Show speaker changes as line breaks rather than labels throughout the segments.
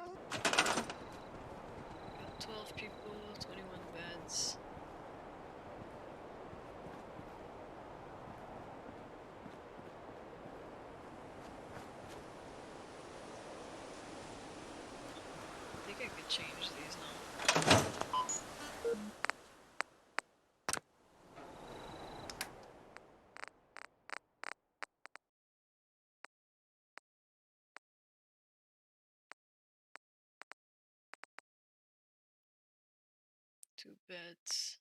Got 12 people, 21 beds. I think I could change these now. 2 beds.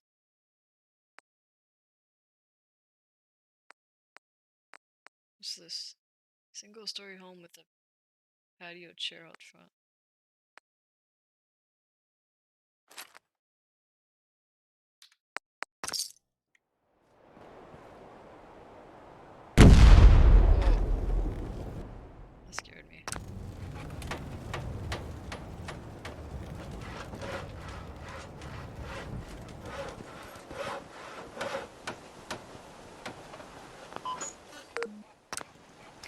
What's this? Single-story home with a patio chair out front. That scared me.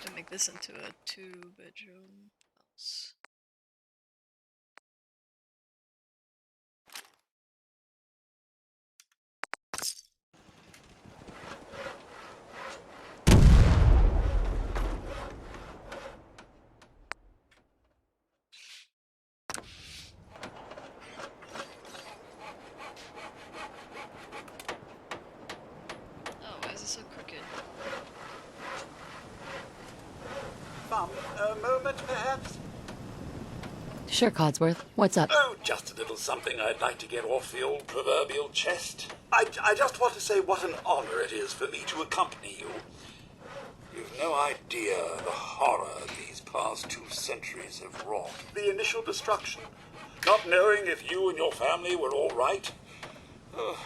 Gonna make this into a 2-bedroom house. Oh, why is it so crooked?
Mum, a moment perhaps?
Sure, Codsworth. What's up?
Oh, just a little something I'd like to get off the old proverbial chest. I just want to say what an honor it is for me to accompany you. You've no idea the horror these past 2 centuries have wrought. The initial destruction, not knowing if you and your family were all right. It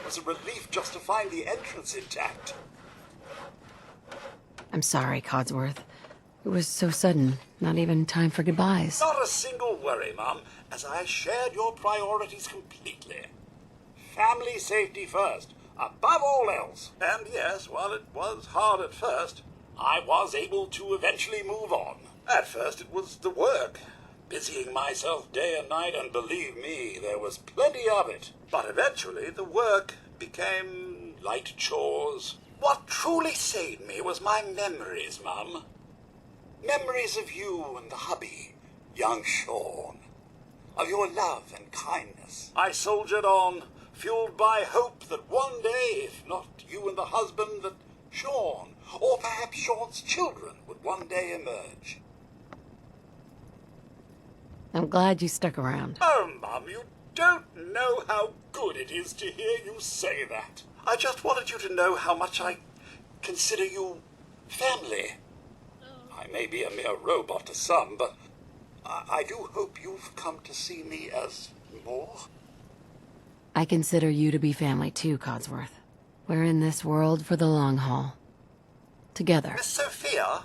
was a relief just to find the entrance intact.
I'm sorry, Codsworth. It was so sudden. Not even time for goodbyes.
Not a single worry, Mum, as I shared your priorities completely. Family safety first, above all else. And yes, while it was hard at first, I was able to eventually move on. At first it was the work, busying myself day and night, and believe me, there was plenty of it. But eventually the work became light chores. What truly saved me was my memories, Mum. Memories of you and the hubby, young Sean. Of your love and kindness. I soldiered on, fueled by hope that one day, if not you and the husband, that Sean, or perhaps Sean's children, would one day emerge.
I'm glad you stuck around.
Oh, Mum, you don't know how good it is to hear you say that. I just wanted you to know how much I consider you family. I may be a mere robot to some, but I do hope you've come to see me as more.
I consider you to be family too, Codsworth. We're in this world for the long haul. Together.
Miss Sophia,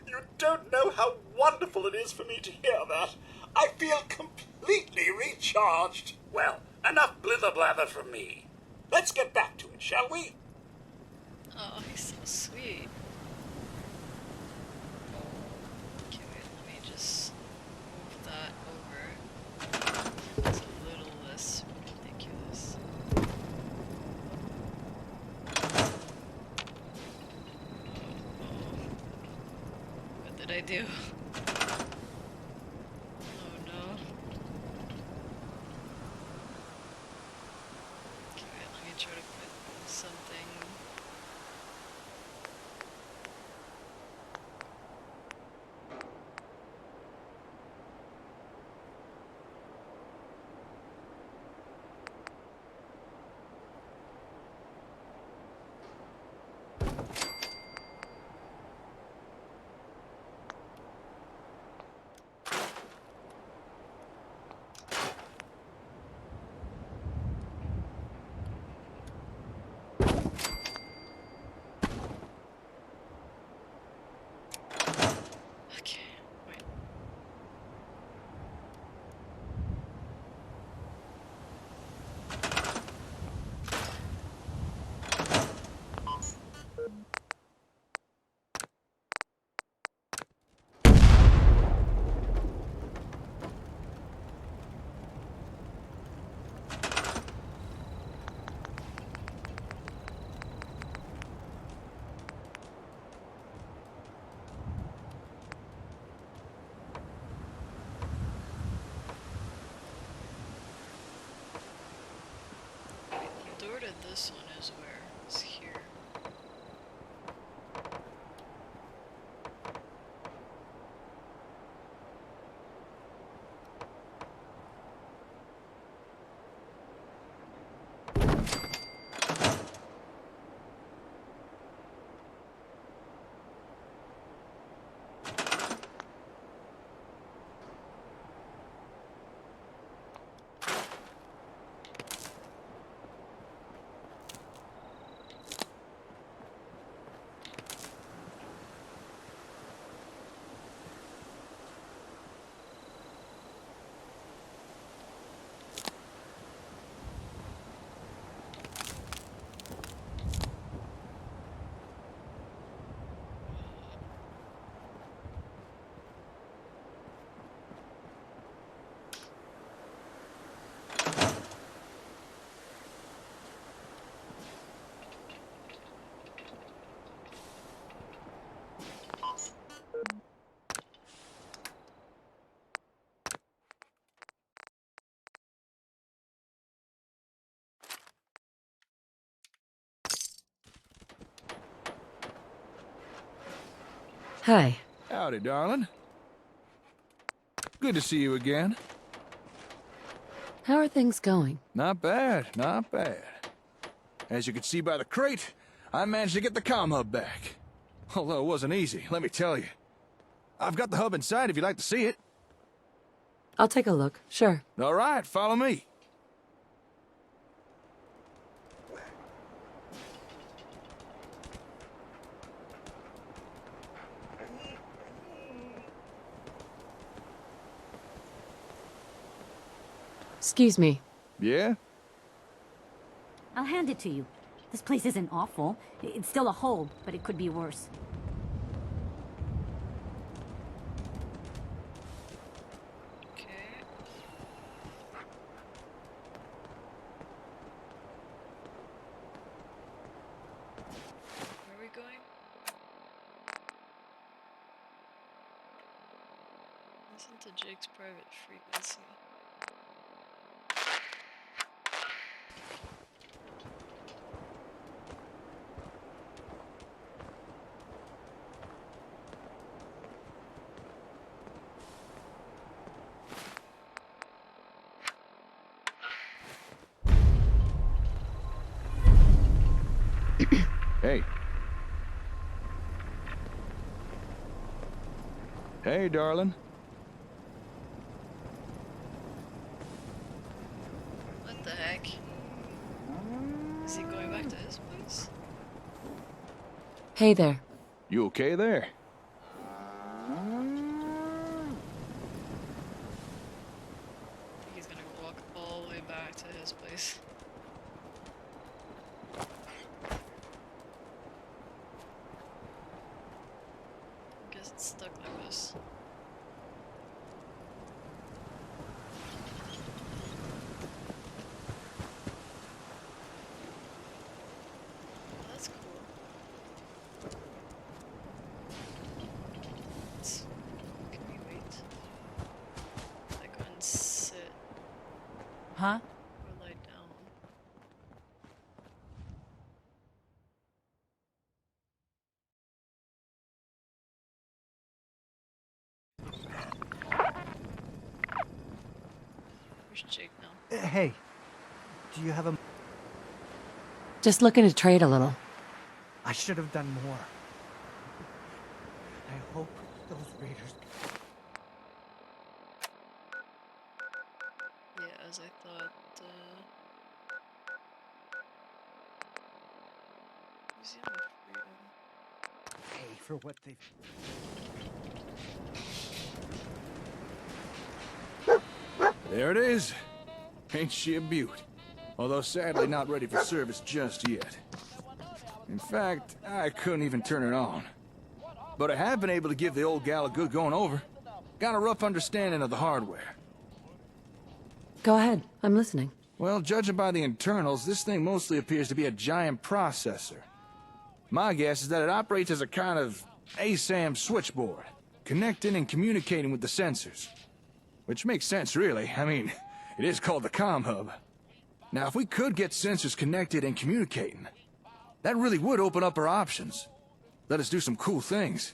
you don't know how wonderful it is for me to hear that. I feel completely recharged. Well, enough blither-blather from me. Let's get back to it, shall we?
Oh, he's so sweet. Okay, wait, let me just move that over. It's a little less ridiculous. What did I do? Oh no. Okay, wait, let me try to put something. this one is where? It's here.
Hi.
Howdy, darling. Good to see you again.
How are things going?
Not bad, not bad. As you can see by the crate, I managed to get the ComHub back. Although it wasn't easy, let me tell you. I've got the hub inside if you'd like to see it.
I'll take a look, sure.
All right, follow me.
Excuse me.
Yeah?
I'll hand it to you. This place isn't awful. It's still a hole, but it could be worse.
Okay. Where are we going? Listen to Jake's private frequency.
Hey. Hey, darling.
What the heck? Is he going back to his place?
Hey there.
You okay there?
I think he's gonna walk all the way back to his place. I guess it's stuck like this. That's cool. Can we wait? Like go and sit
Huh?
or lie down. Where's Jake now?
Hey, do you have a...
Just looking to trade a little.
I should have done more. I hope those raiders...
Yeah, as I thought, Museum of Freedom.
pay for what they've...
There it is. Ain't she a beaut? Although sadly not ready for service just yet. In fact, I couldn't even turn it on. But I have been able to give the old gal a good going over. Got a rough understanding of the hardware.
Go ahead, I'm listening.
Well, judging by the internals, this thing mostly appears to be a giant processor. My guess is that it operates as a kind of ASAM switchboard, connecting and communicating with the sensors. Which makes sense, really. I mean, it is called the ComHub. Now, if we could get sensors connected and communicating, that really would open up our options. Let us do some cool things.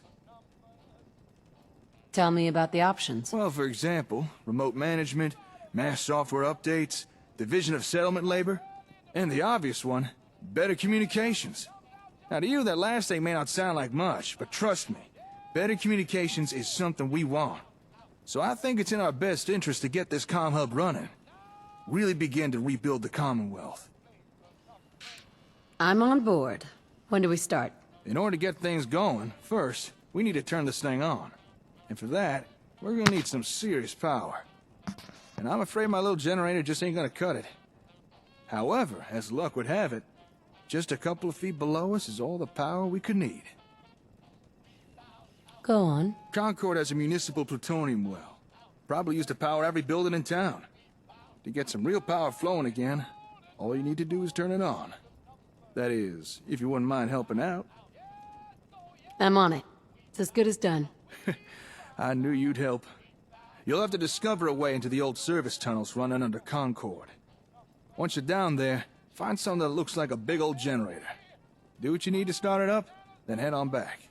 Tell me about the options.
Well, for example, remote management, mass software updates, division of settlement labor, and the obvious one, better communications. Now, to you, that last thing may not sound like much, but trust me, better communications is something we want. So I think it's in our best interest to get this ComHub running. Really begin to rebuild the Commonwealth.
I'm on board. When do we start?
In order to get things going, first, we need to turn this thing on. And for that, we're gonna need some serious power. And I'm afraid my little generator just ain't gonna cut it. However, as luck would have it, just a couple of feet below us is all the power we could need.
Go on.
Concord has a municipal plutonium well. Probably used to power every building in town. To get some real power flowing again, all you need to do is turn it on. That is, if you wouldn't mind helping out.
I'm on it. It's as good as done.
I knew you'd help. You'll have to discover a way into the old service tunnels running under Concord. Once you're down there, find something that looks like a big old generator. Do what you need to start it up, then head on back.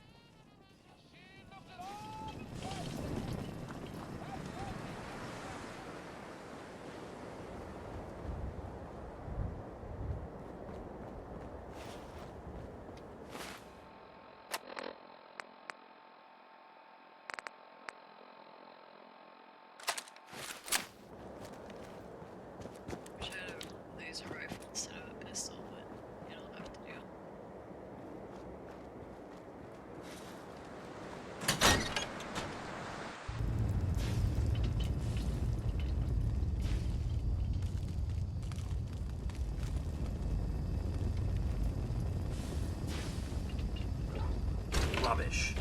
Wish I had a laser rifle instead of a pistol, but it'll have to do.
Rubbish.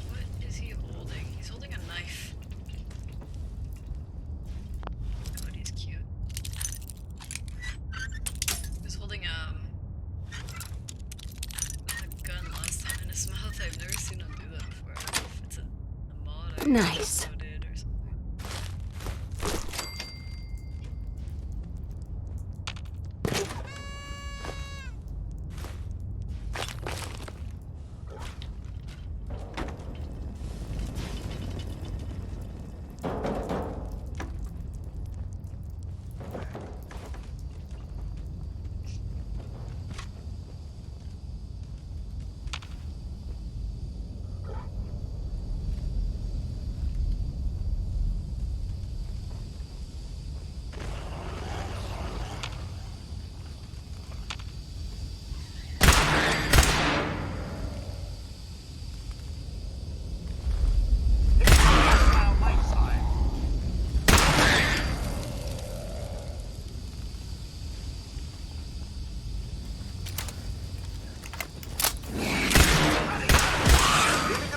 What is he holding? He's holding a knife. God, he's cute. He was holding a gun last time in his mouth. I've never seen him do that before. I don't know if it's a mod I
Nice.
downloaded or something.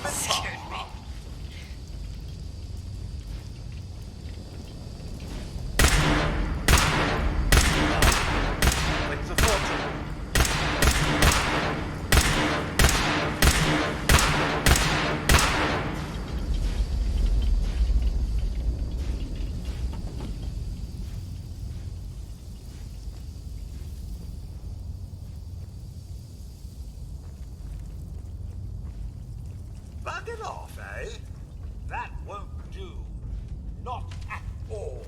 Scared me.
It's a fortune. Bug it off, eh? That won't do. Not at all.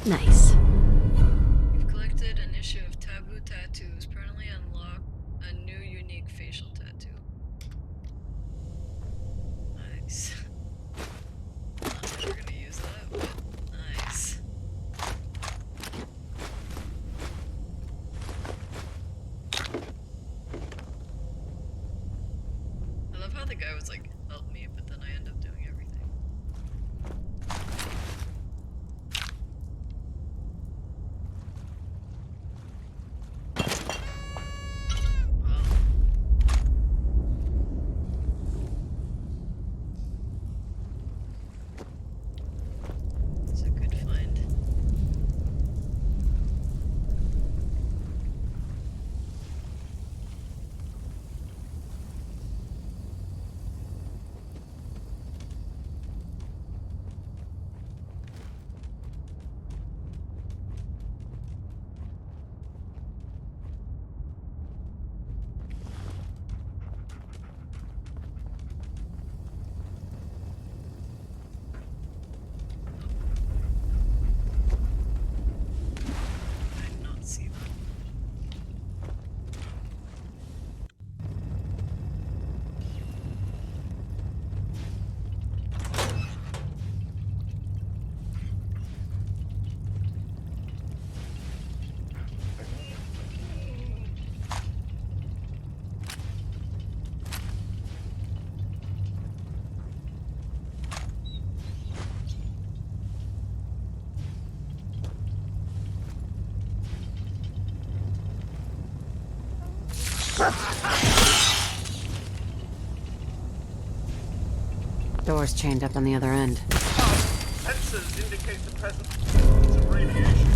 Nice.
You've collected an issue of Taboo Tattoos. Permanently unlock a new unique facial tattoo. Nice. Not sure we're gonna use that, but nice. I love how the guy was like, help me, but then I end up doing everything. Wow. It's a good find. I did not see that.
Door's chained up on the other end.
Sensors indicate the presence of radiation.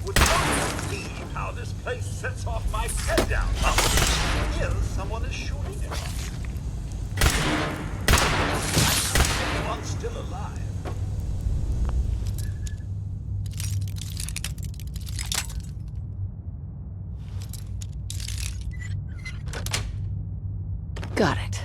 Would not believe how this place sets off my head down. Here, someone is shooting him. Anyone's still alive.
Got it.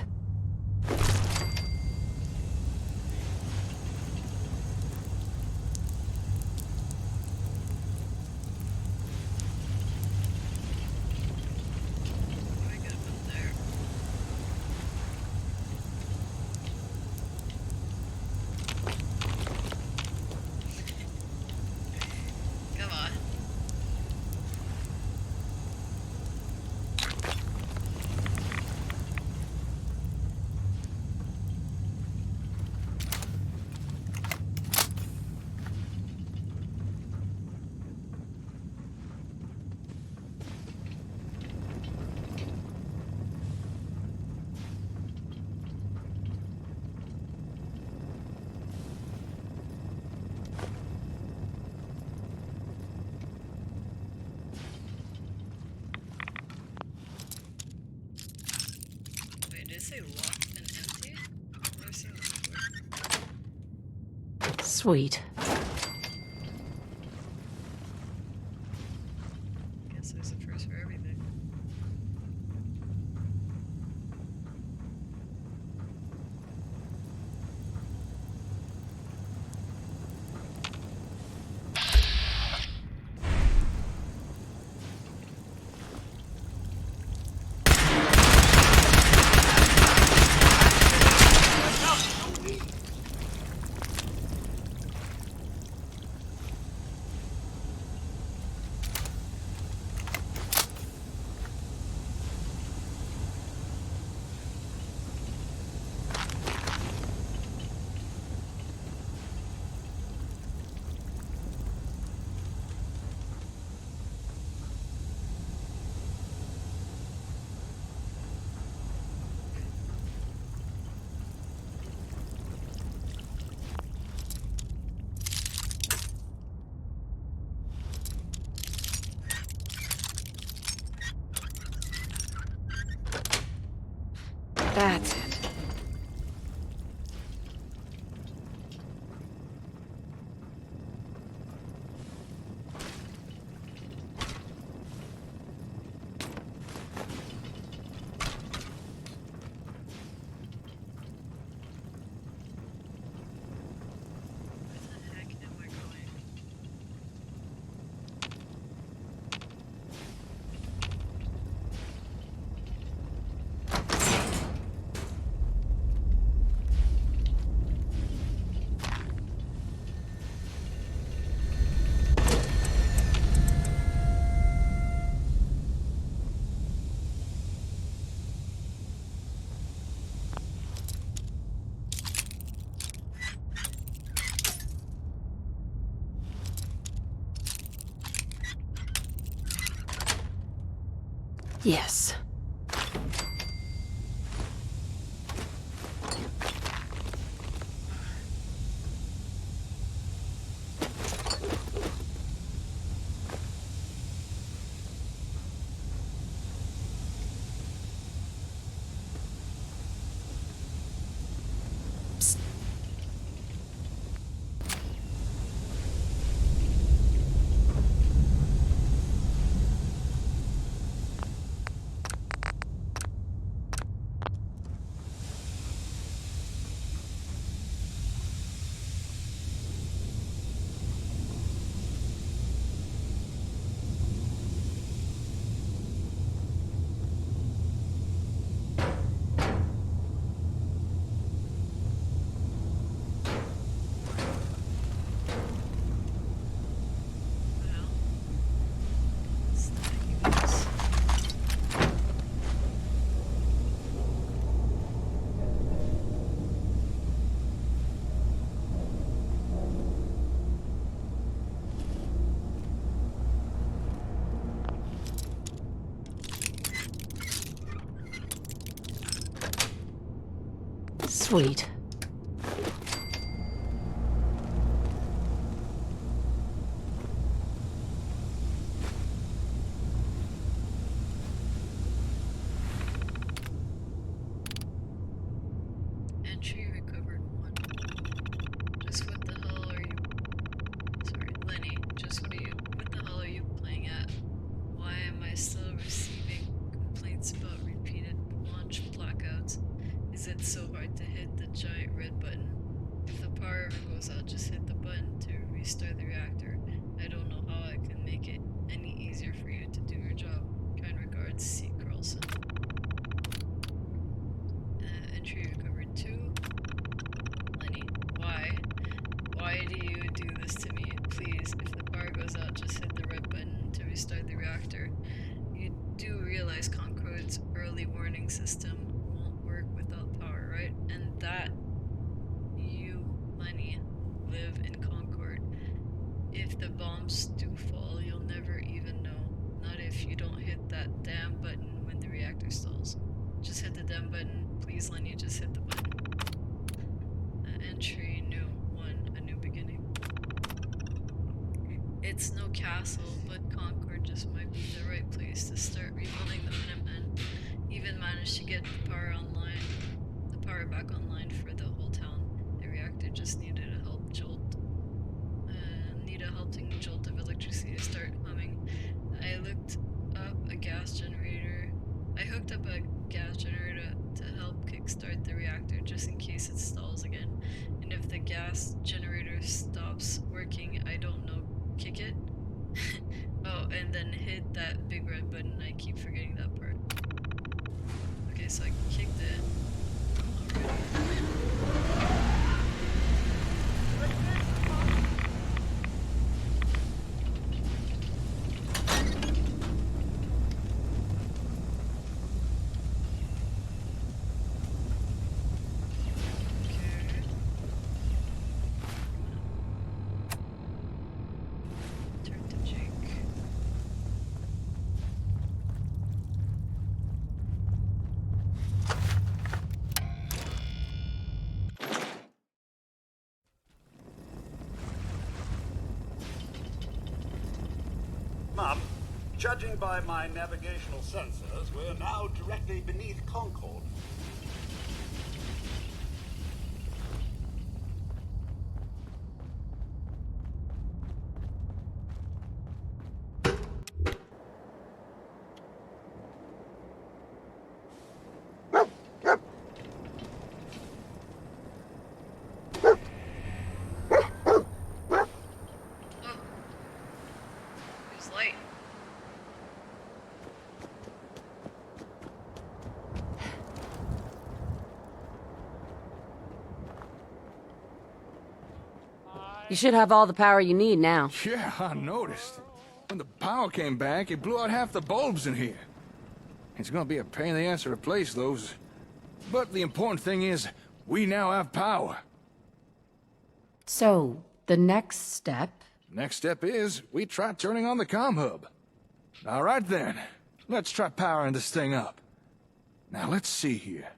What do I get up there? Come on. Wait, did it say locked and empty? I've never seen this before.
Sweet.
Guess there's a first for everything.
That's it.
Where the heck am I going?
Yes. Psst.
Well, stacking these.
Sweet.
Entry recovered 1. Just what the hell are you... Sorry, Lenny. Just what the hell are you playing at? Why am I still receiving complaints about repeated launch blackouts? Is it so hard to hit the giant red button? If the power ever goes out, just hit the button to restart the reactor. I don't know how I can make it any easier for you to do your job. Kind regards, C. Carlson. Entry recovered 2. Lenny. Why? Why do you do this to me? Please, if the power goes out, just hit the red button to restart the reactor. You do realize Concord's early warning system won't work without power, right? And that you, Lenny, live in Concord. If the bombs do fall, you'll never even know. Not if you don't hit that damn button when the reactor stalls. Just hit the damn button. Please, Lenny, just hit the button. Entry new 1, a new beginning. It's no castle, but Concord just might be the right place to start rebuilding the Minutemen. Even managed to get the power back online for the whole town. The reactor just needed a helping jolt of electricity to start humming. I hooked up a gas generator to help kickstart the reactor just in case it stalls again. And if the gas generator stops working, I don't know, kick it? Oh, and then hit that big red button. I keep forgetting that part. Okay, so I kicked it already. Turn to Jake.
Mum, judging by my navigational sensors, we're now directly beneath Concord.
You should have all the power you need now.
Yeah, I noticed. When the power came back, it blew out half the bulbs in here. It's gonna be a pain in the ass to replace those. But the important thing is, we now have power.
So, the next step?
Next step is, we try turning on the ComHub. Alright then, let's try powering this thing up. Now let's see here.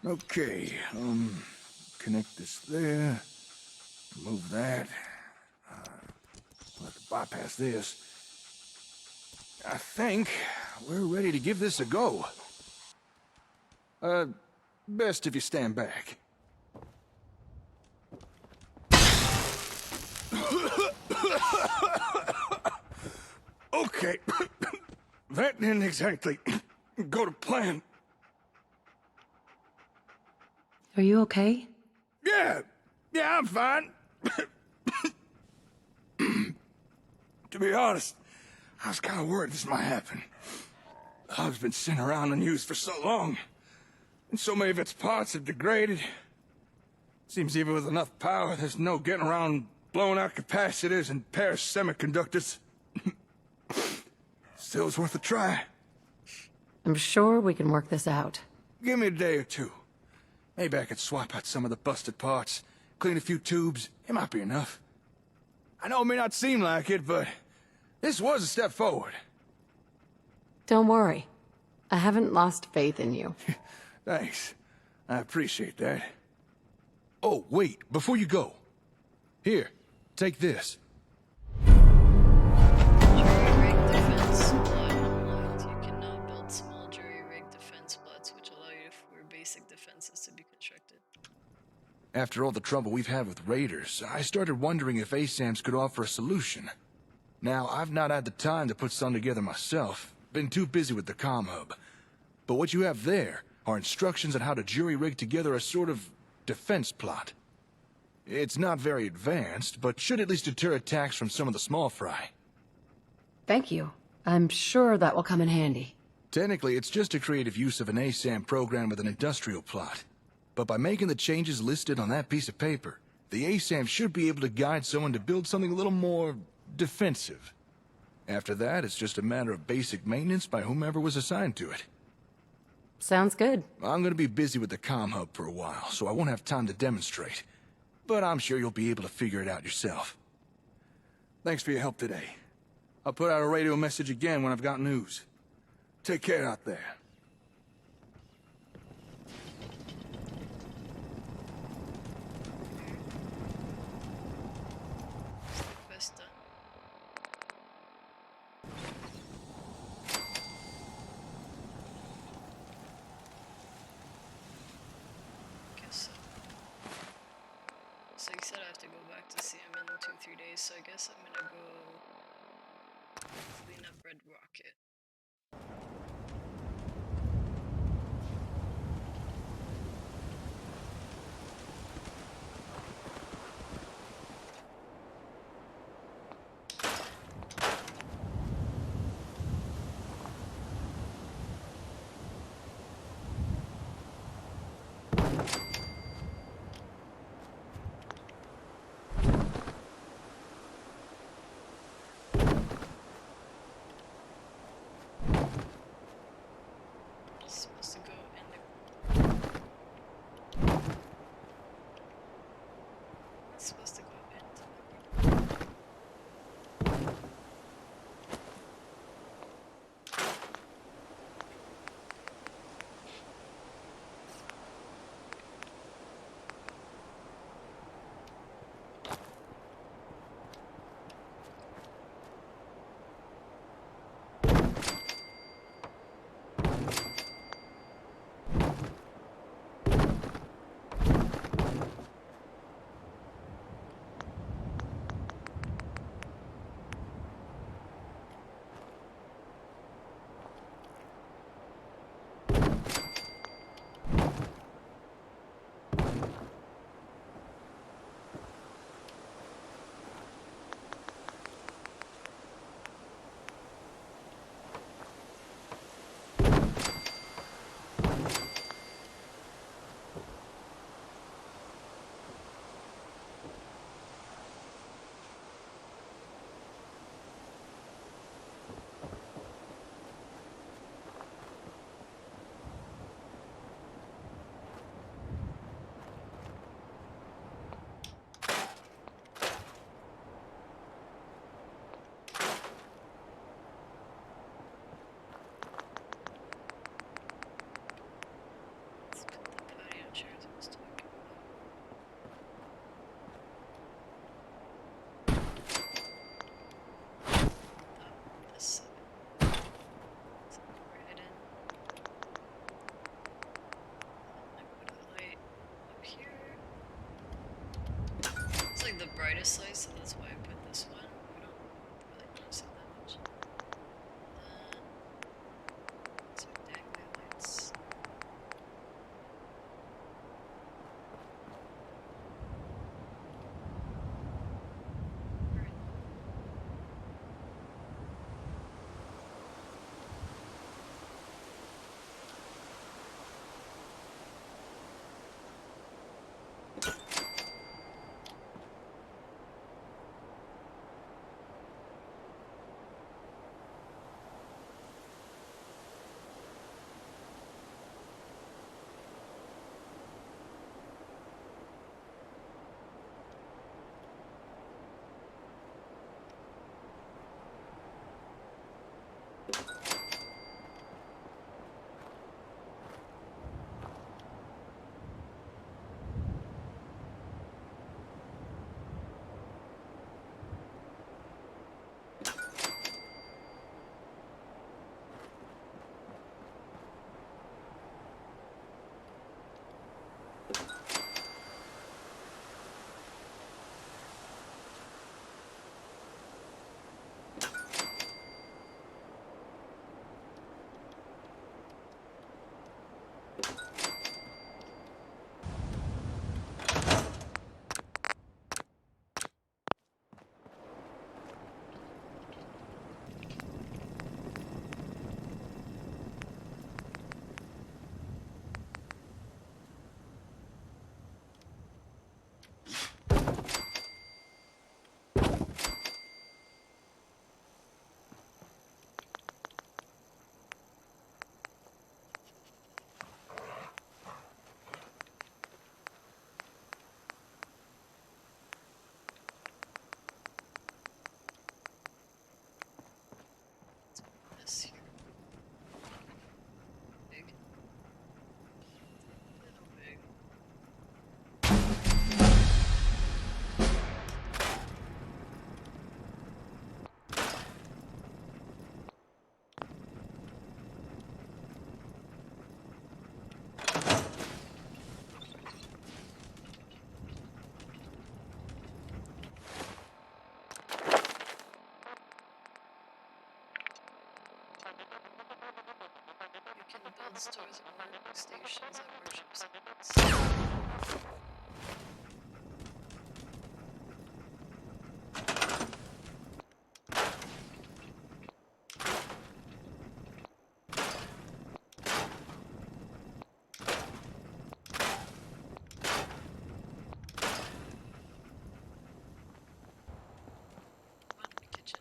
Okay, connect this there. Move that. Let's bypass this. I think we're ready to give this a go. Best if you stand back. Okay. That didn't exactly go to plan.
Are you okay?
Yeah, I'm fine. To be honest, I was kind of worried this might happen. The hub's been sitting around unused for so long, and so many of its parts have degraded. Seems even with enough power, there's no getting around blowing out capacitors and pairs semiconductors. Still, it's worth a try.
I'm sure we can work this out.
Give me a day or two. Maybe I could swap out some of the busted parts, clean a few tubes. It might be enough. I know it may not seem like it, but this was a step forward.
Don't worry. I haven't lost faith in you.
Thanks. I appreciate that. Oh, wait, before you go. Here, take this.
Jury-rig defense plot unlocked. You can now build small jury-rig defense plots which allow you for basic defenses to be constructed.
After all the trouble we've had with raiders, I started wondering if ASAMs could offer a solution. Now, I've not had the time to put some together myself. Been too busy with the ComHub. But what you have there are instructions on how to jury-rig together a sort of defense plot. It's not very advanced, but should at least deter attacks from some of the small fry.
Thank you. I'm sure that will come in handy.
Technically, it's just a creative use of an ASAM program with an industrial plot. But by making the changes listed on that piece of paper, the ASAM should be able to guide someone to build something a little more defensive. After that, it's just a matter of basic maintenance by whomever was assigned to it.
Sounds good.
I'm gonna be busy with the ComHub for a while, so I won't have time to demonstrate. But I'm sure you'll be able to figure it out yourself. Thanks for your help today. I'll put out a radio message again when I've got news. Take care out there.
Quest done. Guess so. So you said I have to go back to see him in 2-3 days, so I guess I'm gonna go clean up Red Rocket. brightest light, so that's why I put this one. We don't really notice it that much. Two dangly lights. Very low. This here. Big. Little big. You can build stores or workstations at worship sites. One in the kitchen.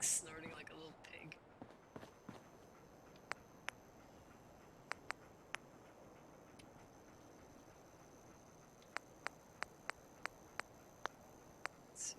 like snorting like a little pig. Let's see.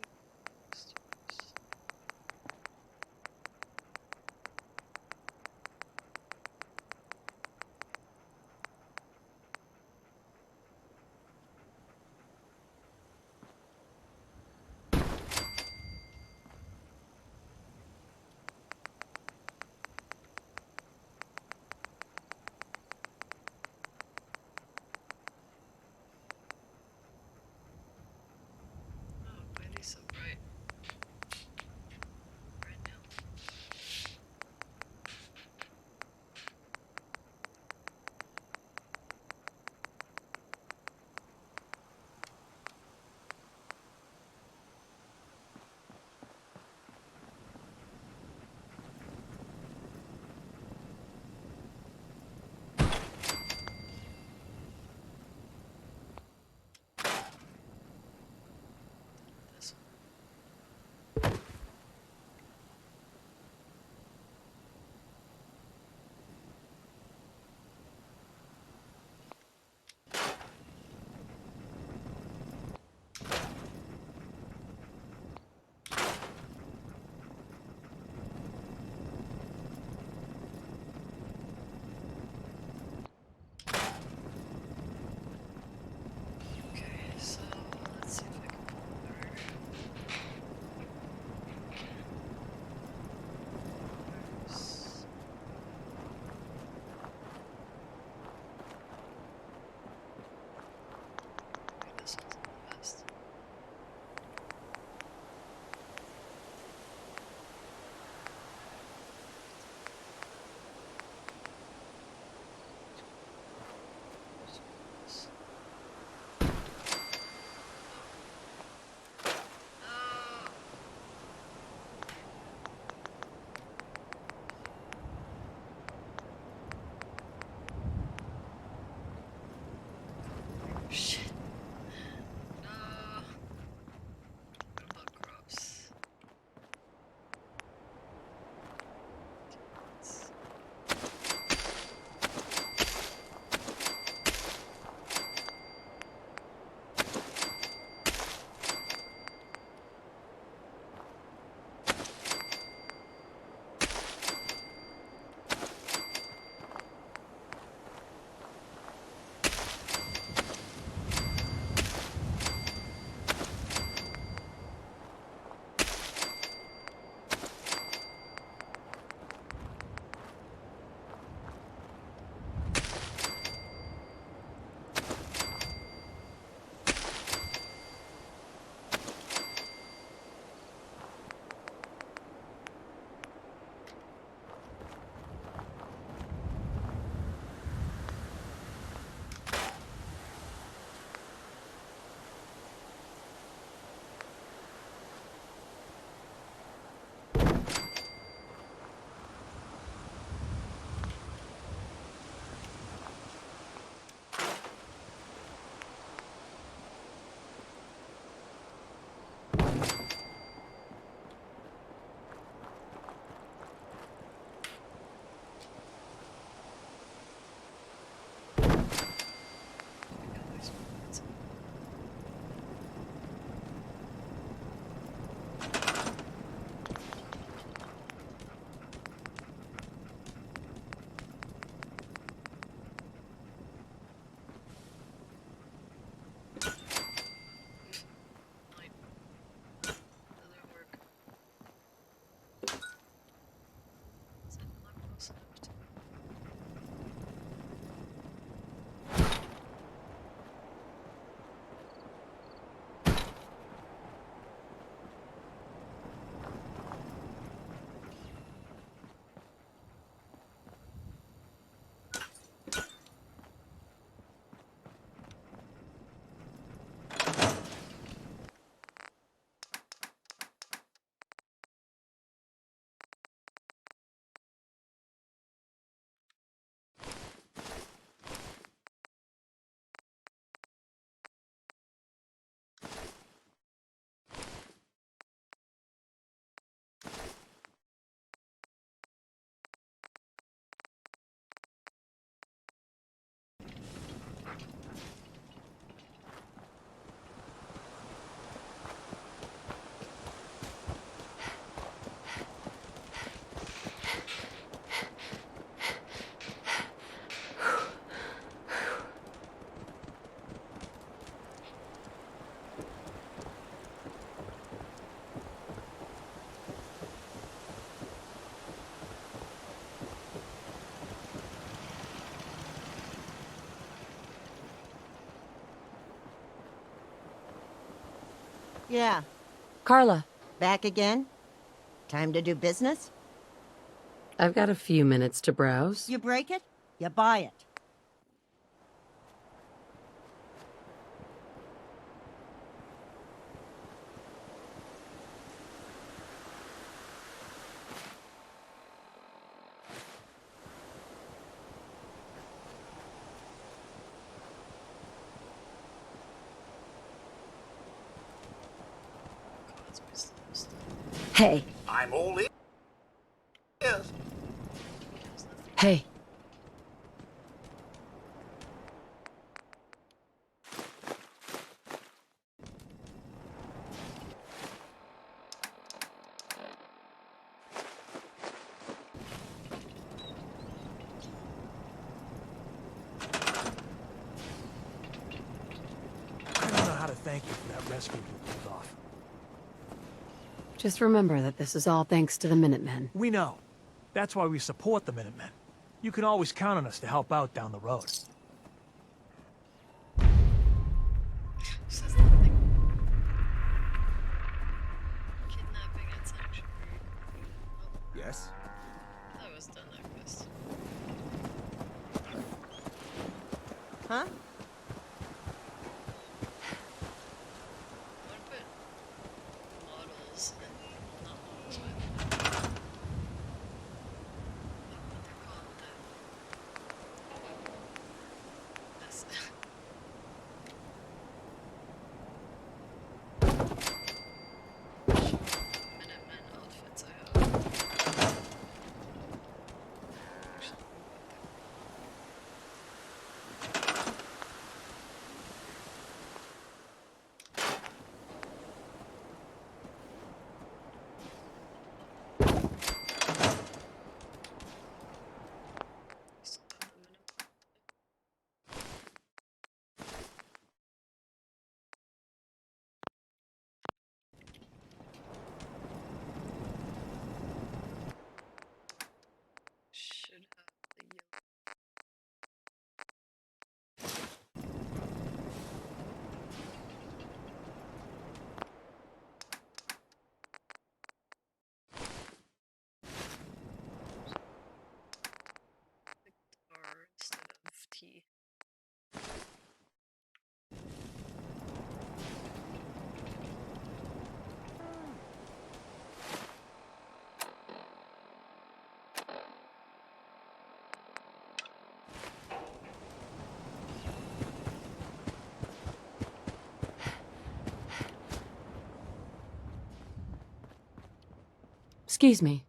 Yeah,
Carla,
back again? Time to do business?
I've got a few minutes to browse.
You break it, you buy it.
Hey,
I'm all ears.
hey.
I don't know how to thank you for that rescue you pulled off.
Just remember that this is all thanks to the Minutemen.
We know. That's why we support the Minutemen. You can always count on us to help out down the road.
Says nothing. Kidnapping at sanctuary. Oh,
Yes?
that was done, that quest.
Huh?
I want to put models in, well, not models, but what they're called, this. Minutemen outfits I have. Actually, still have the Minutemen. Should have the yellow. R instead of T.
Excuse me.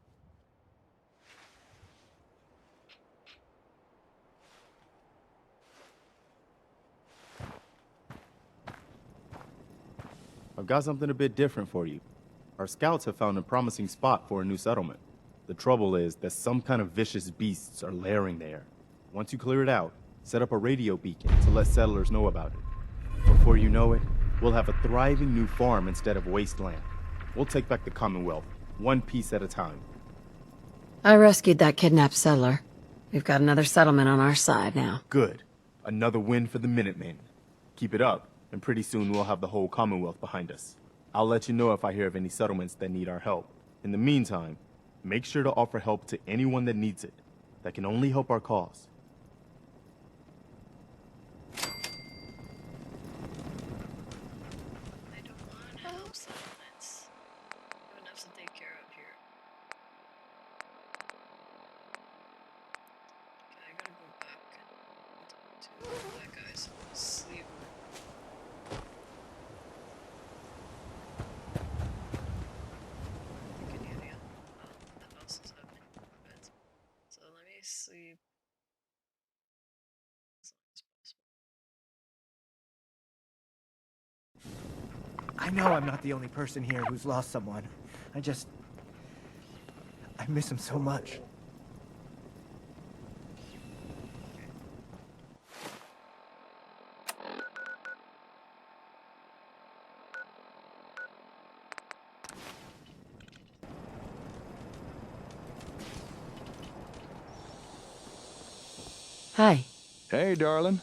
I've got something a bit different for you. Our scouts have found a promising spot for a new settlement. The trouble is that some kind of vicious beasts are lairing there. Once you clear it out, set up a radio beacon to let settlers know about it. Before you know it, we'll have a thriving new farm instead of wasteland. We'll take back the Commonwealth, one piece at a time.
I rescued that kidnapped settler. We've got another settlement on our side now.
Good. Another win for the Minutemen. Keep it up, and pretty soon we'll have the whole Commonwealth behind us. I'll let you know if I hear of any settlements that need our help. In the meantime, make sure to offer help to anyone that needs it. That can only help our cause.
I don't want to help settlements. I have enough to take care of here. Okay, I gotta go back and talk to that guy's sleep. I think any of the houses have beds. So let me sleep as long as possible.
I know I'm not the only person here who's lost someone. I miss him so much.
Hi.
Hey, darling.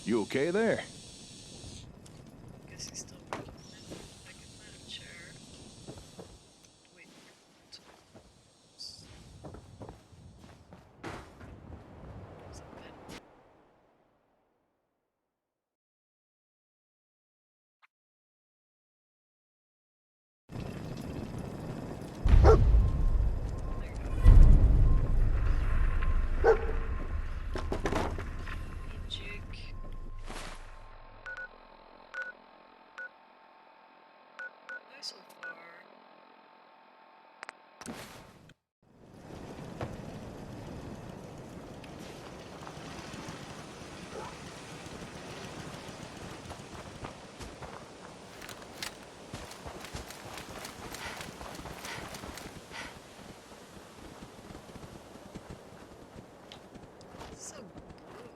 You okay there?
Guess he's so far. So blue.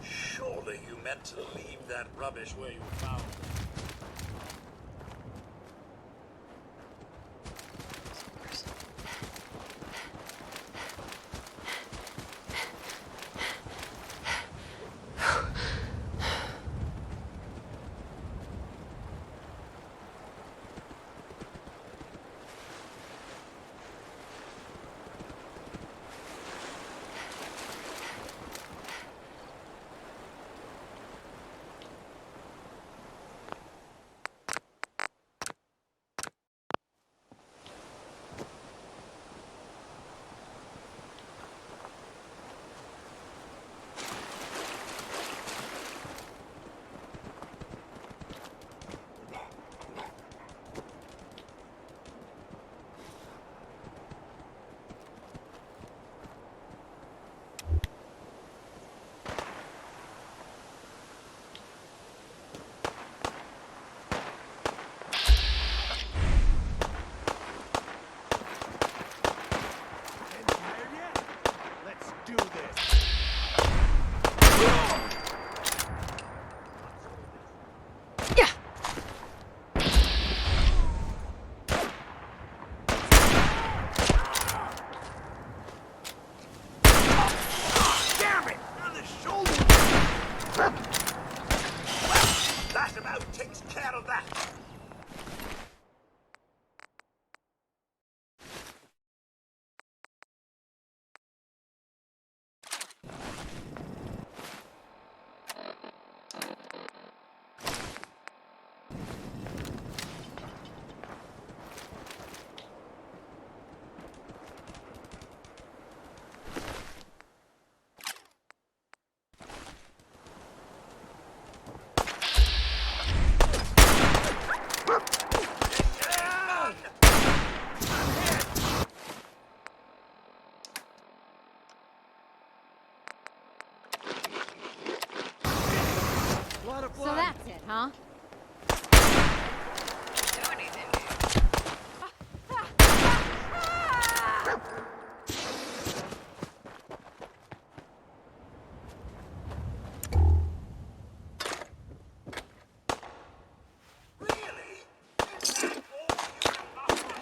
Surely you meant to leave that rubbish where you found it.
Let's do this.
Yeah.
Damn it! On the shoulder!
That about takes care of that.
So that's it, huh?
Do anything,
Really? Is that all you can muster?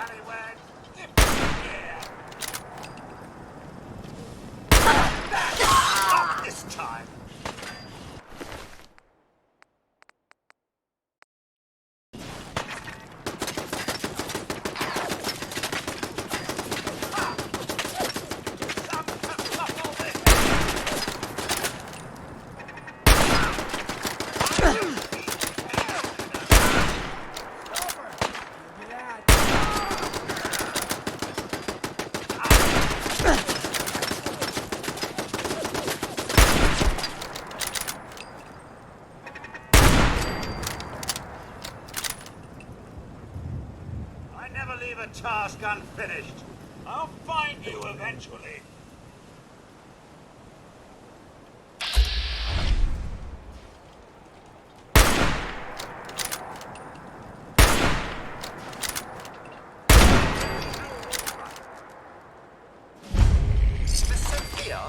scallywag! Yeah! Not this time! I never leave a task unfinished. I'll find you eventually. Miss Sophia?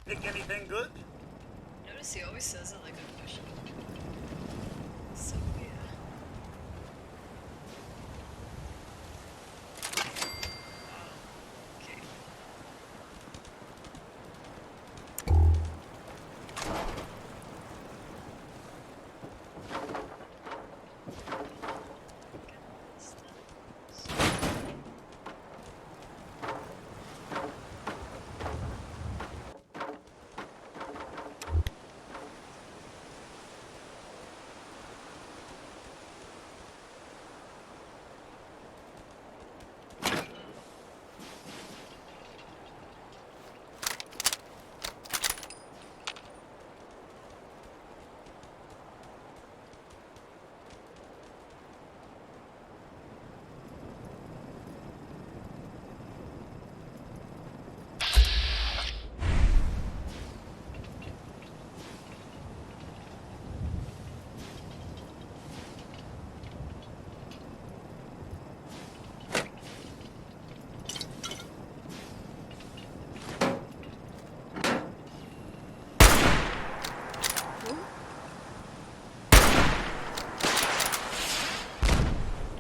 Pick anything good?
Notice he always says it like a question. So yeah. Okay.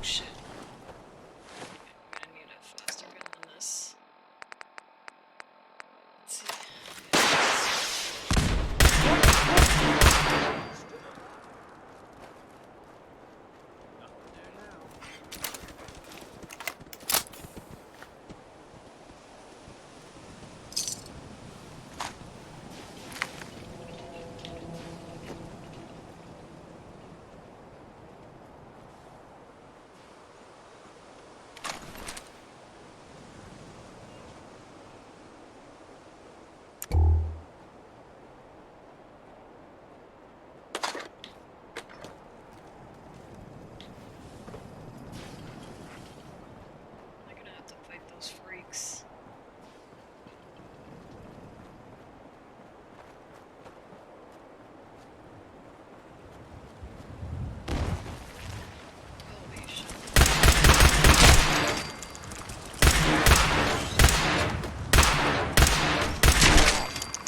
Shit. I'm gonna need a faster gun than this. Let's see. I'm gonna have to fight those freaks. Holy shit.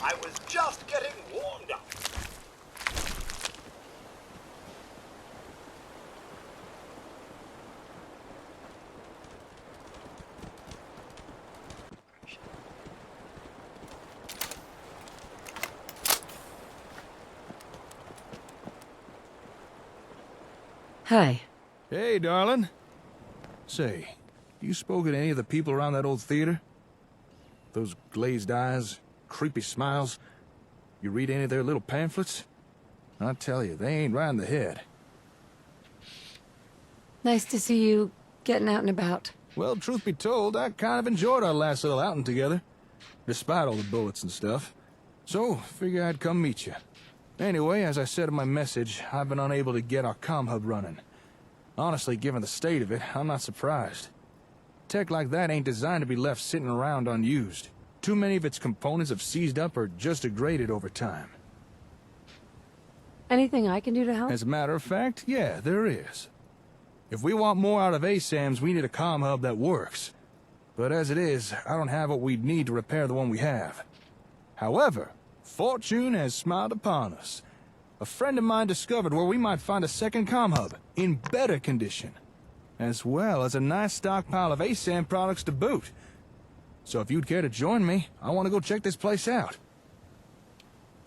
I was just getting warmed up.
Hi.
Hey, darling. Say, you spoken to any of the people around that old theater? Those glazed eyes, creepy smiles. You read any of their little pamphlets? I tell you, they ain't right in the head.
Nice to see you getting out and about.
Well, truth be told, I kind of enjoyed our last little outing together, despite all the bullets and stuff. So, figure I'd come meet you. Anyway, as I said in my message, I've been unable to get our ComHub running. Honestly, given the state of it, I'm not surprised. Tech like that ain't designed to be left sitting around unused. Too many of its components have seized up or just degraded over time.
Anything I can do to help?
As a matter of fact, yeah, there is. If we want more out of ASAMs, we need a ComHub that works. But as it is, I don't have what we'd need to repair the one we have. However, fortune has smiled upon us. a friend of mine discovered where we might find a second ComHub in better condition, as well as a nice stockpile of ASAM products to boot. So if you'd care to join me, I want to go check this place out.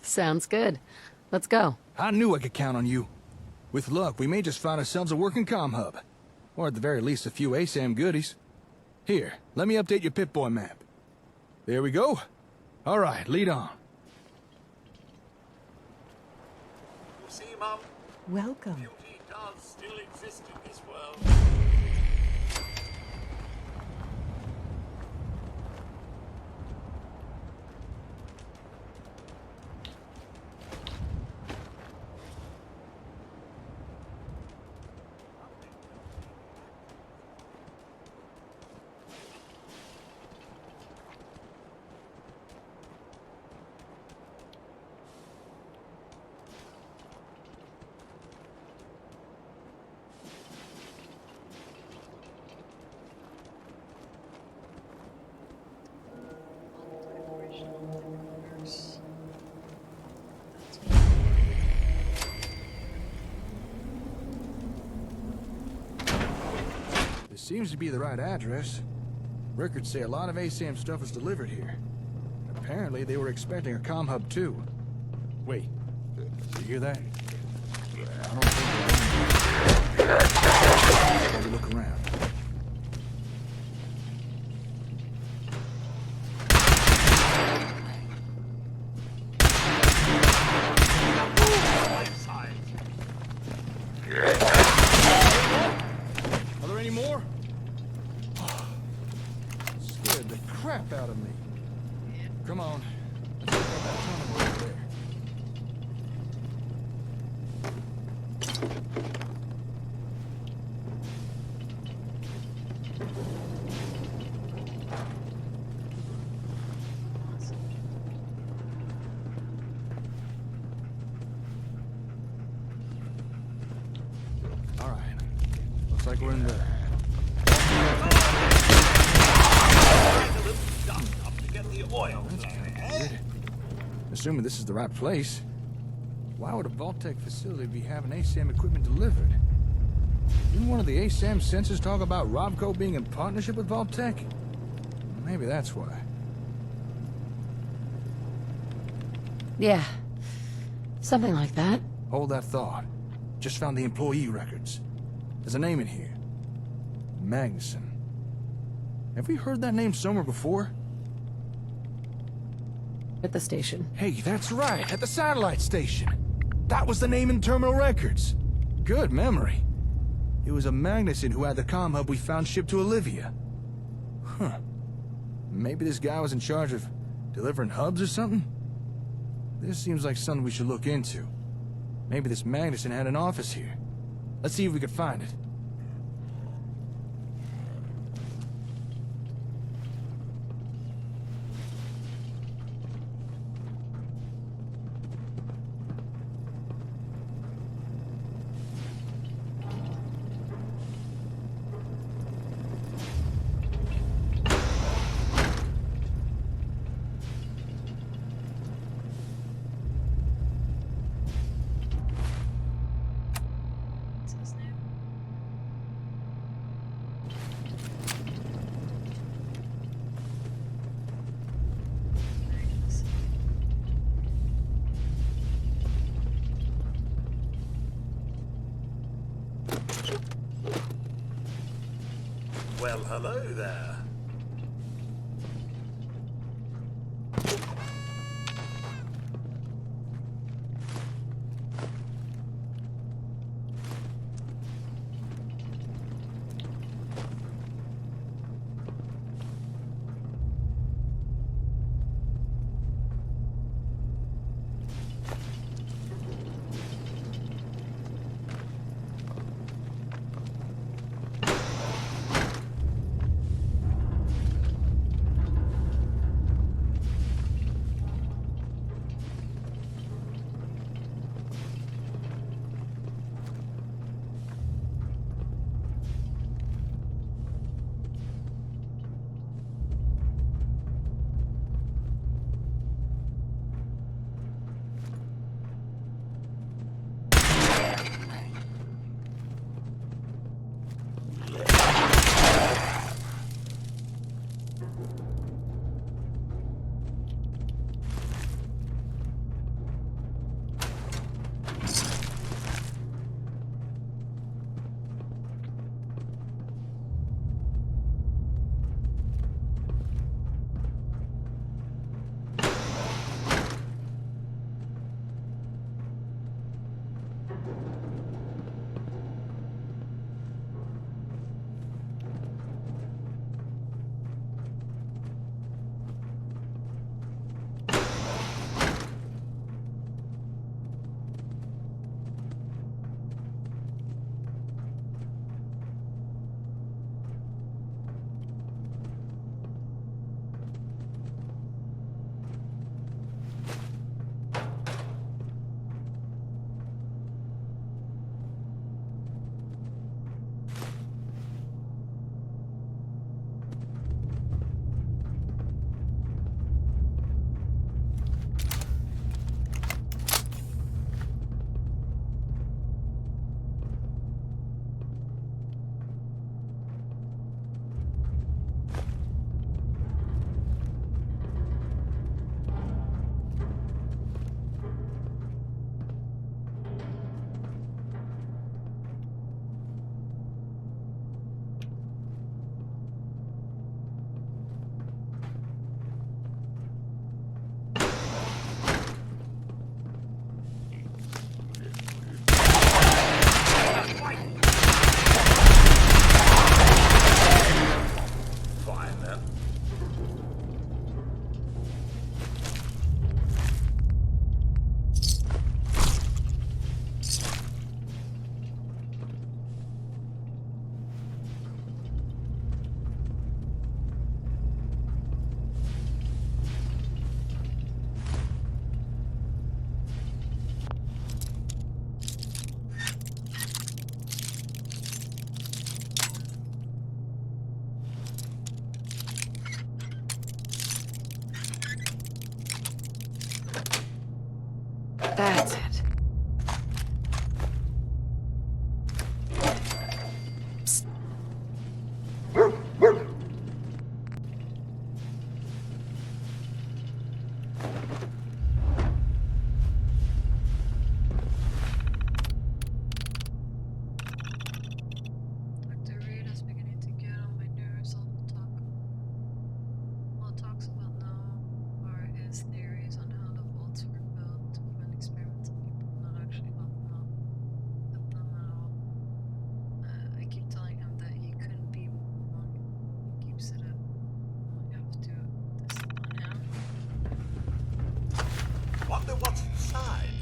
Sounds good. Let's go.
I knew I could count on you. With luck, we may just find ourselves a working ComHub. Or at the very least, a few ASAM goodies. Here, let me update your Pip-Boy map. There we go. All right, lead on.
You see, Mum?
Welcome.
Beauty does still exist in this world.
This seems to be the right address. Records say a lot of ASAM stuff was delivered here. Apparently, they were expecting a ComHub too. Wait, you hear that? I don't think Let me look around. Are there any more? Scared the crap out of me. Come on. Let's check out that tunnel over there. All right. Looks like we're in the...
A little dust up to get the oil flowing, eh?
Assuming this is the right place, why would a Vault-Tec facility be having ASAM equipment delivered? Didn't one of the ASAM sensors talk about Robco being in partnership with Vault-Tec? Maybe that's why.
Yeah. Something like that.
Hold that thought. Just found the employee records. There's a name in here. Magnuson. Have we heard that name somewhere before?
At the station.
Hey, that's right, at the satellite station. That was the name in terminal records. Good memory. It was a Magnuson who had the ComHub we found shipped to Olivia. Huh. Maybe this guy was in charge of delivering hubs or something? This seems like something we should look into. Maybe this Magnuson had an office here. Let's see if we can find it.
What's his name? Magnus.
Well, hello there.
That's it.
Dr. Reed is beginning to get on my nerves. All talks about now are his theories on how the vaults were built to prevent experiments on people, not actually help them out with them at all. I keep telling him that he couldn't be wrong. He keeps it up. I have to discipline him.
Wonder what's inside.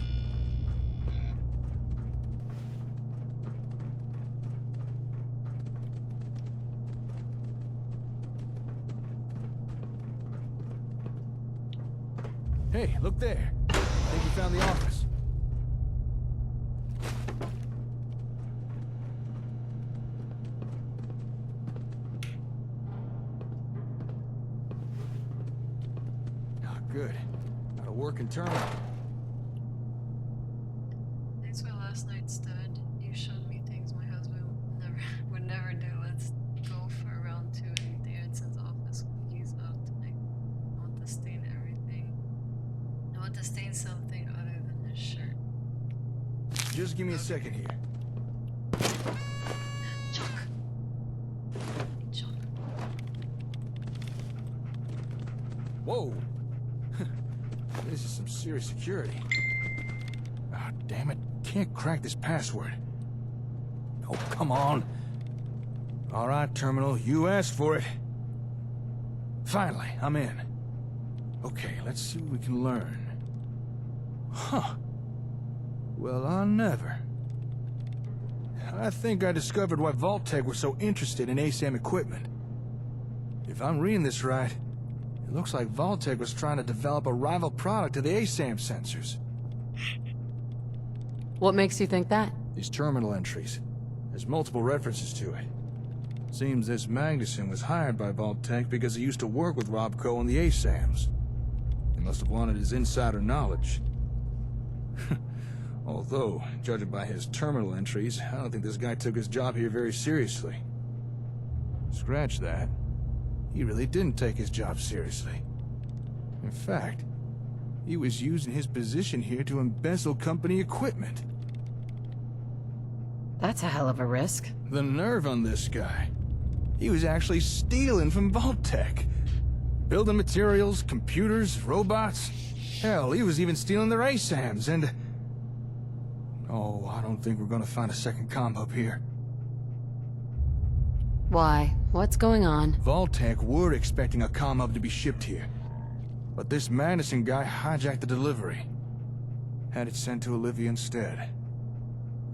Hey, look there. I think we found the office. Ah, good. Got a working terminal.
Thanks for last night's stud. You showed me things my husband would never do. Let's go for round 2 in Davidson's office when he's out tonight. I want to stain everything. I want to stain something other than his shirt.
Just give me a second here.
Chalk. I need chalk.
Whoa! This is some serious security. Ah, damn it. Can't crack this password. Oh, come on. All right, terminal. You asked for it. Finally, I'm in. Okay, let's see what we can learn. Huh. Well, I never. I think I discovered why Vault-Tec were so interested in ASAM equipment. If I'm reading this right, it looks like Vault-Tec was trying to develop a rival product to the ASAM sensors.
What makes you think that?
These terminal entries. There's multiple references to it. Seems this Magnuson was hired by Vault-Tec because he used to work with Robco on the ASAMs. He must have wanted his insider knowledge. Although, judging by his terminal entries, I don't think this guy took his job here very seriously. Scratch that. He really didn't take his job seriously. In fact, he was using his position here to embezzle company equipment.
That's a hell of a risk.
The nerve on this guy. He was actually stealing from Vault-Tec. Building materials, computers, robots. Hell, he was even stealing their ASAMs and... Oh, I don't think we're gonna find a second ComHub here.
Why? What's going on?
Vault-Tec were expecting a ComHub to be shipped here. But this Madison guy hijacked the delivery. Had it sent to Olivia instead.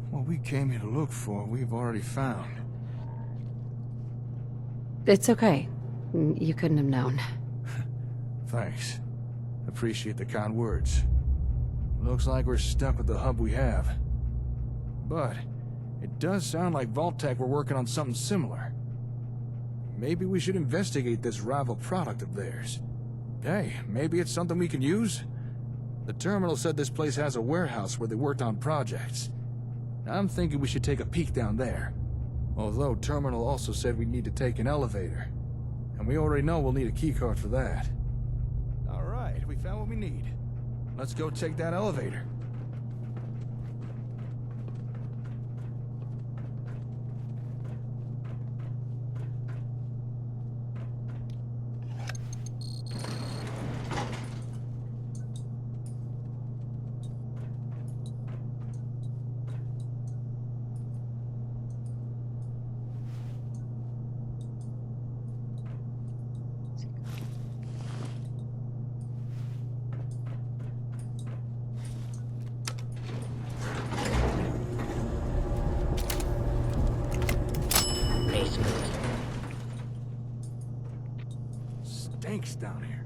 What we came here to look for, we've already found.
It's okay. You couldn't have known.
Thanks. Appreciate the kind words. Looks like we're stuck with the hub we have. But it does sound like Vault-Tec were working on something similar. Maybe we should investigate this rival product of theirs. Hey, maybe it's something we can use? The terminal said this place has a warehouse where they worked on projects. I'm thinking we should take a peek down there. Although terminal also said we need to take an elevator. And we already know we'll need a keycard for that. All right, we found what we need. Let's go take that elevator. Stinks down here.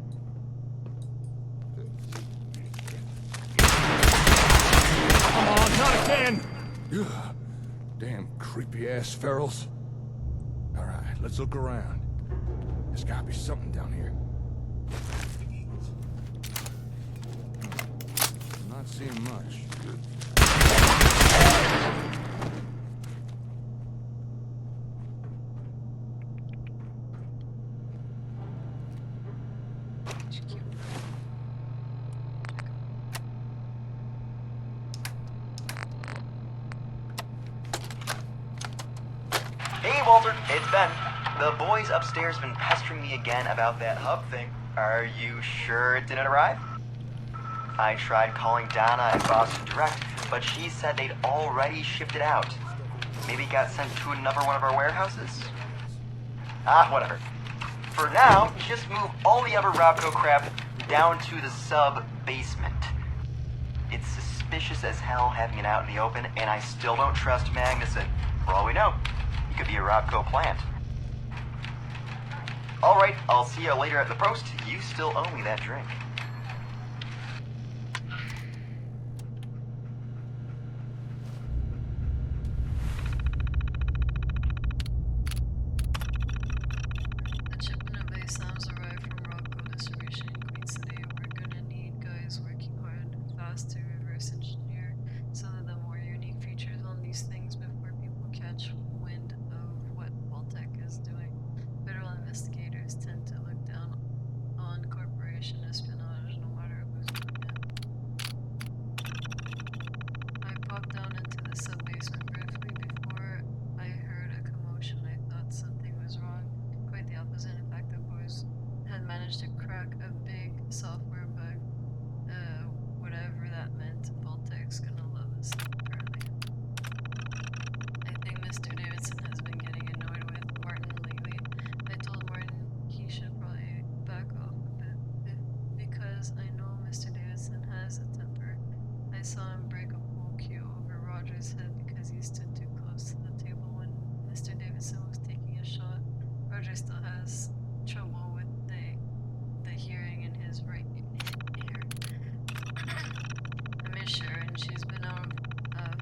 Come on, not again! Ugh, damn creepy-ass ferals. All right, let's look around. There's gotta be something down here. I'm not Not seeing much.
Hey, Walter, it's Ben. The boys upstairs have been pestering me again about that hub thing. Are you sure it didn't arrive? I tried calling Donna at Boston Direct, but she said they'd already shipped it out. Maybe it got sent to another one of our warehouses? Ah, whatever. For now, just move all the other Robco crap down to the sub-basement. It's suspicious as hell having it out in the open, and I still don't trust Magnuson. For all we know, he could be a Robco plant. Alright, I'll see you later at the Prost. You still owe me that drink.
A shipment of ASAMs arrived from Robco Distribution in Queens today. We're gonna need guys working hard and fast to reverse engineer some of the more unique features on these things before people catch wind of what Vault-Tec is doing. Federal investigators tend to look down on corporation espionage no matter who's doing it. I popped down into the sub-basement briefly before I heard a commotion. I thought something was wrong. Quite the opposite. In fact, the boys had managed to crack a big software bug. Whatever that meant. Vault-Tec's gonna love us, apparently. I think Mr. Davidson has been getting annoyed with Martin lately. I told Martin he should probably back off a bit because I know Mr. Davidson has a temper. I saw him break a pool cue over Roger's head because he stood too close to the table when Mr. Davidson was taking a shot. Roger still has trouble with the hearing in his right ear. I miss Sharon. She's been out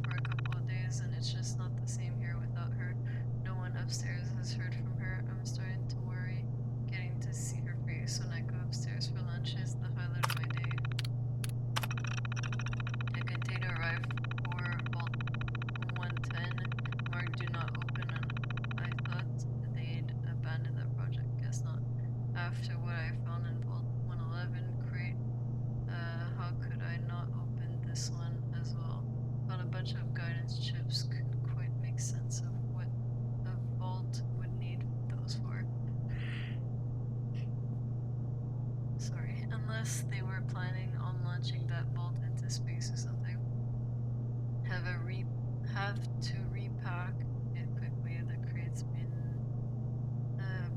for a couple of days, and it's just not the same here without her. No one upstairs has heard from her. I'm starting to worry. Getting to see her face when I go upstairs for lunch is the highlight of my day. A container arrived for Vault 110. Marked do not open, and I thought they'd abandoned that project. Guess not. After what I found in Vault 111 crate, how could I not open this one as well? Found a bunch of guidance chips. Couldn't quite make sense of what a vault would need those for. Sorry, unless they were planning on launching that vault into space or something. Have to repack it quickly. The crate's been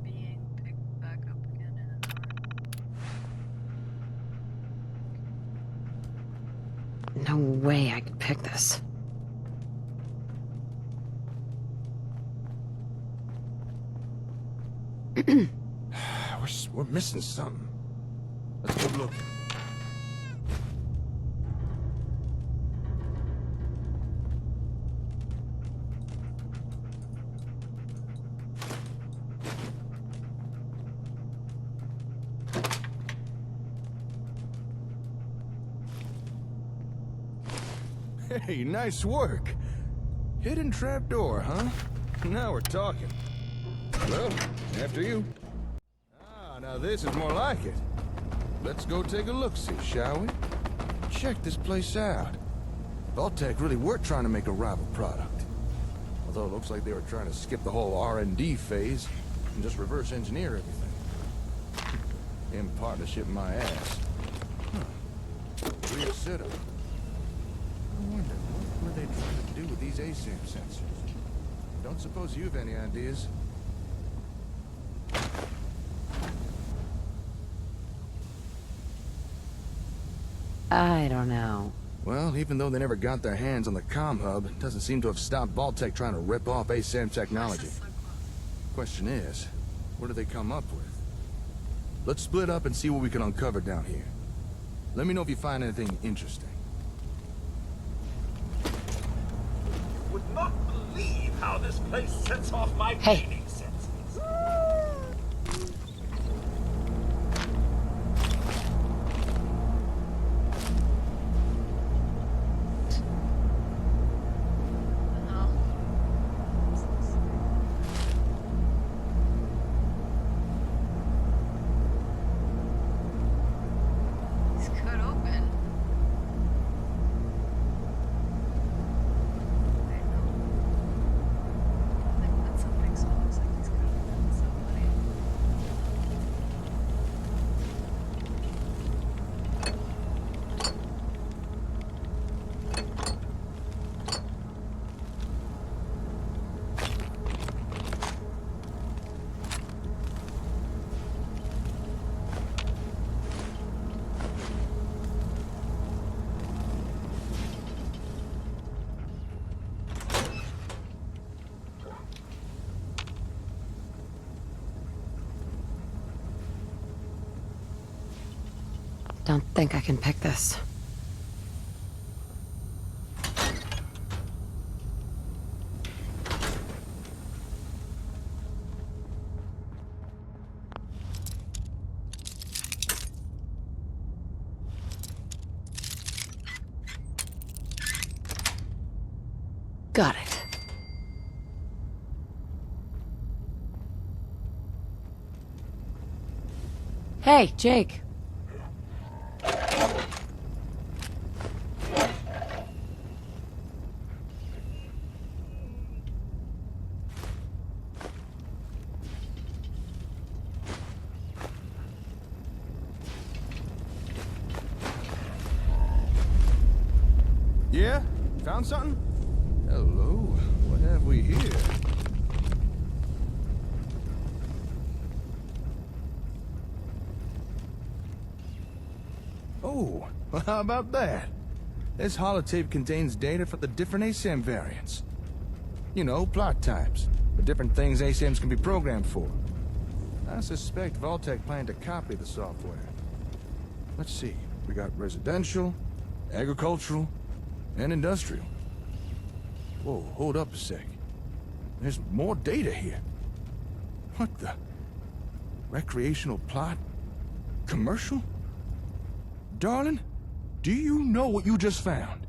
being picked back up again in an hour.
No way I could pick this.
We're missing something. Let's go look. Hey, nice work. Hidden trapdoor, huh? Now we're talking. Well, after you. Ah, now this is more like it. Let's go take a look-see, shall we? Check this place out. Vault-Tec really were trying to make a rival product. Although it looks like they were trying to skip the whole R&D phase and just reverse engineer everything. In partnership, my ass. Huh. Weird setup. I wonder, what were they trying to do with these ASAM sensors? Don't suppose you've any ideas?
I don't know.
Well, even though they never got their hands on the ComHub, it doesn't seem to have stopped Vault-Tec trying to rip off ASAM technology. Question is, what do they come up with? Let's split up and see what we can uncover down here. Let me know if you find anything interesting.
Would not believe how this place sets off my
Hey.
senses.
don't think I can pick this. Got it. Hey, Jake.
Yeah? Found something? Hello. What have we here? Oh, well, how about that? This holotape contains data for the different ASAM variants. You know, plot types. The different things ASAMs can be programmed for. I suspect Vault-Tec planned to copy the software. Let's see. We got residential, agricultural, and industrial. Whoa, hold up a sec. There's more data here. What the? Recreational plot? Commercial? Darling, do you know what you just found?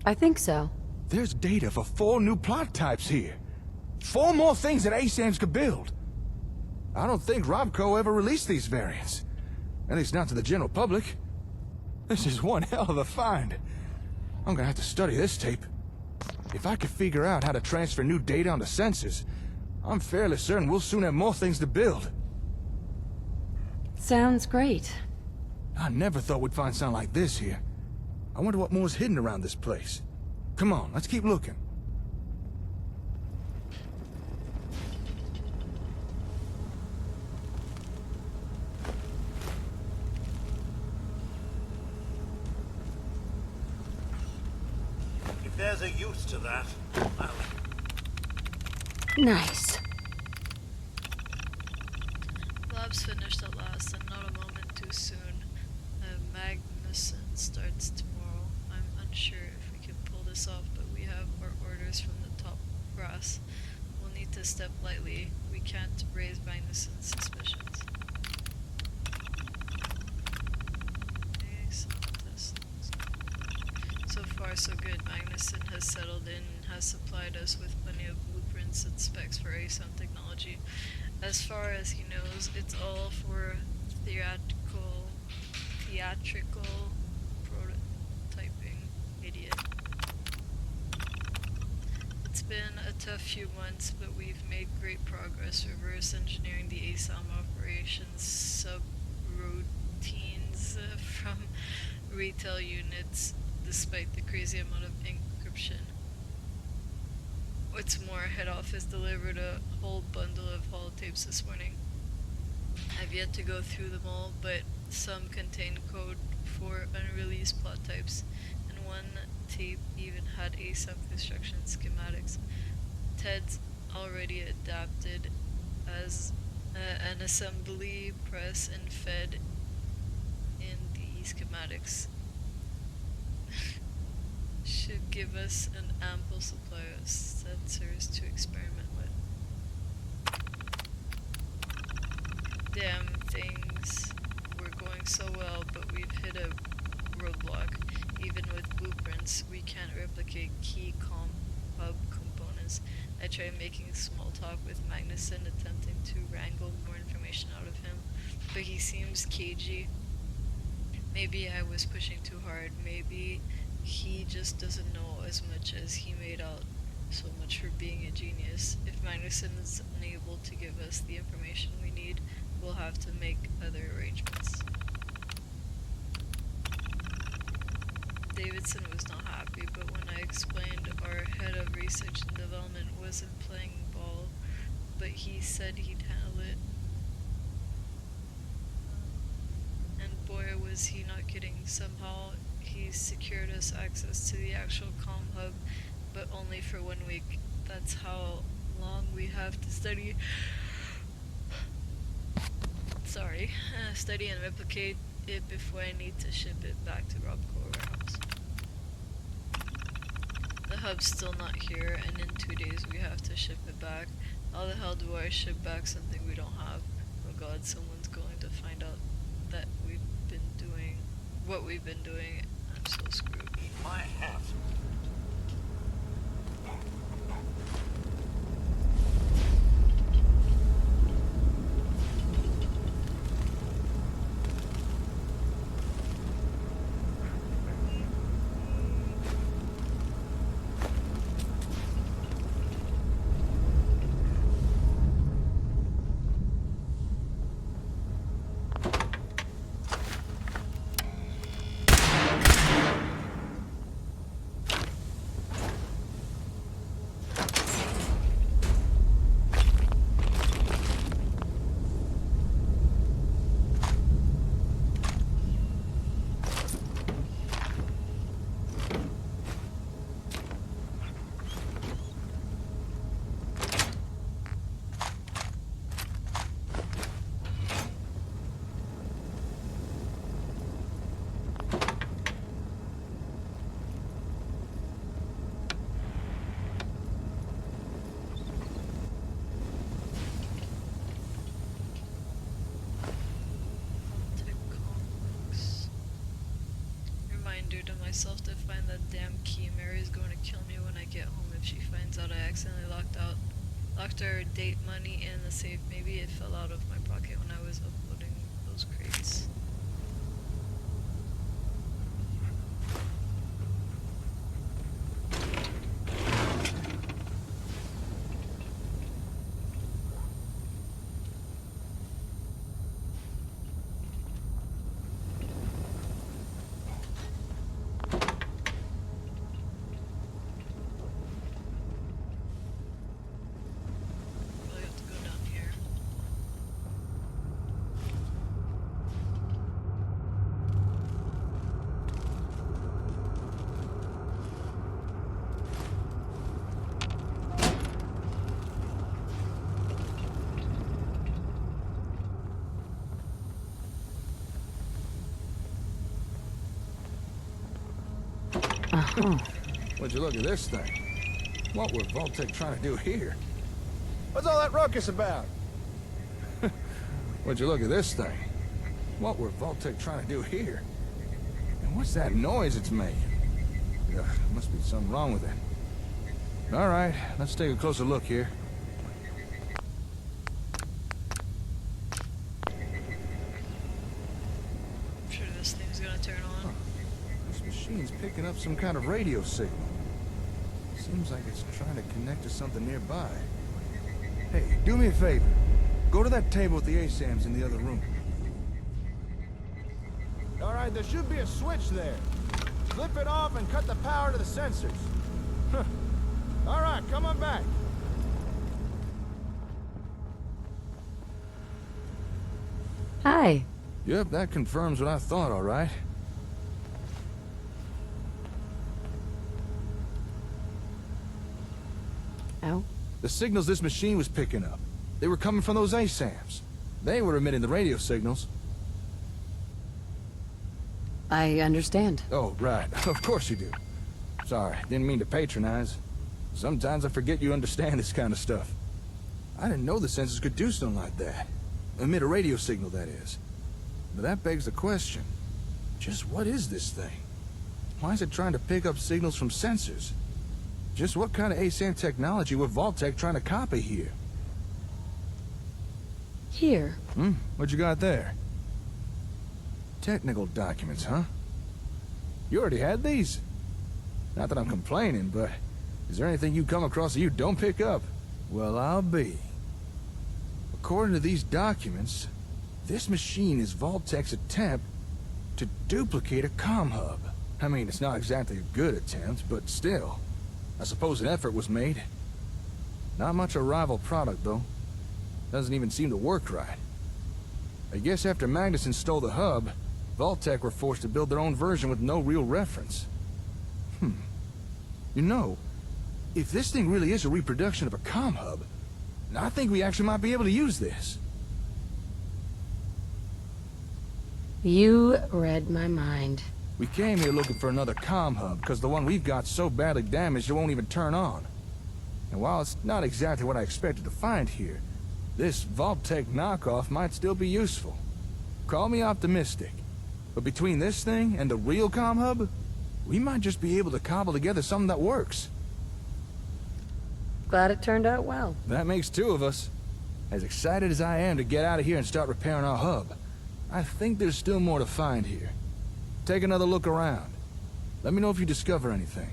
I think so.
There's data for 4 new plot types here. 4 more things that ASAMs could build. I don't think Robco ever released these variants. At least not to the general public. This is one hell of a find. I'm gonna have to study this tape. If I could figure out how to transfer new data onto sensors, I'm fairly certain we'll soon have more things to build.
Sounds great.
I never thought we'd find something like this here. I wonder what more's hidden around this place. Come on, let's keep looking.
If there's a use to that, well,
Nice.
Lab's finished at last, and not a moment too soon. Magnuson starts tomorrow. I'm unsure if we can pull this off, but we have our orders from the top brass. We'll need to step lightly. We can't raise Magnuson's suspicions. Okay, so far so good. Magnuson has settled in and has supplied us with plenty of blueprints and specs for ASAM technology. As far as he knows, it's all for theatrical prototyping. Idiot. It's been a tough few months, but we've made great progress reverse engineering the ASAM operations subroutines from retail units, despite the crazy amount of encryption. What's more, head office delivered a whole bundle of holotapes this morning. I've yet to go through them all, but some contain code for unreleased plot types, and one tape even had ASAM construction schematics. Ted's already adapted as an assembly press and fed in the schematics. Should give us an ample supply of sensors to experiment with. Damn, things were going so well, but we've hit a roadblock. Even with blueprints, we can't replicate key ComHub components. I tried making small talk with Magnuson, attempting to wrangle more information out of him, but he seems cagey. Maybe I was pushing too hard. Maybe he just doesn't know as much as he made out. So much for being a genius. If Magnuson is unable to give us the information we need, we'll have to make other arrangements. Davidson was not happy, but when I explained our head of research and development wasn't playing ball, but he said he'd handle it. And boy, was he not kidding. Somehow he secured us access to the actual ComHub, but only for 1 week. That's how long we have to study. Study and replicate it before I need to ship it back to Robco Warehouse. The hub's still not here, and in 2 days we have to ship it back. How the hell do I ship back something we don't have? Oh god, someone's going to find out that we've been doing what we've been doing. I'm so screwed.
Eat my hat.
Reminder to myself to find that damn key. Mary's going to kill me when I get home if she finds out I accidentally locked our date money in the safe. Maybe it fell out of my pocket when I was uploading those crates. Probably have to go down here.
Would you look at this thing? What were Vault-Tec trying to do here? What's all that ruckus about? Would you look at this thing? What were Vault-Tec trying to do here? And what's that noise it's making? Ugh, must be something wrong with it. All right, let's take a closer look here.
I'm sure this thing's gonna turn on.
This machine's picking up some kind of radio signal. Seems like it's trying to connect to something nearby. Hey, do me a favor. Go to that table with the ASAMs in the other room. All right, there should be a switch there. Flip it off and cut the power to the sensors. Huh. All right, come on back.
Hi.
Yep, that confirms what I thought, all right.
Oh?
The signals this machine was picking up, they were coming from those ASAMs. They were emitting the radio signals.
I understand.
Oh, right. Of course you do. Sorry, didn't mean to patronize. Sometimes I forget you understand this kind of stuff. I didn't know the sensors could do something like that. Emit a radio signal, that is. But that begs the question. Just what is this thing? Why is it trying to pick up signals from sensors? Just what kind of ASAM technology were Vault-Tec trying to copy here?
Here.
What you got there? Technical documents, huh? You already had these? Not that I'm complaining, but is there anything you come across that you don't pick up? Well, I'll be. According to these documents, this machine is Vault-Tec's attempt to duplicate a ComHub. I mean, it's not exactly a good attempt, but still. I suppose an effort was made. Not much a rival product, though. Doesn't even seem to work right. I guess after Magnuson stole the hub, Vault-Tec were forced to build their own version with no real reference. You know, if this thing really is a reproduction of a ComHub, I think we actually might be able to use this.
You read my mind.
We came here looking for another ComHub, because the one we've got's so badly damaged it won't even turn on. And while it's not exactly what I expected to find here, this Vault-Tec knockoff might still be useful. Call me optimistic, but between this thing and the real ComHub, we might just be able to cobble together something that works.
Glad it turned out well.
That makes two of us. As excited as I am to get out of here and start repairing our hub, I think there's still more to find here. Take another look around. Let me know if you discover anything.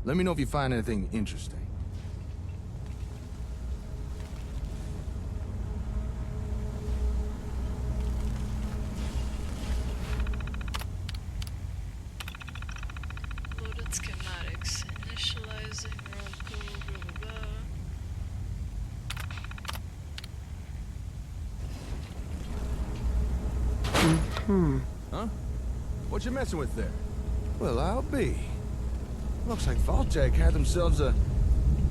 Let me know if you find anything interesting.
Loaded schematics. Initializing, run code, blah blah blah.
Huh? What you messing with there? Well, I'll be. Looks like Vault-Tec had themselves a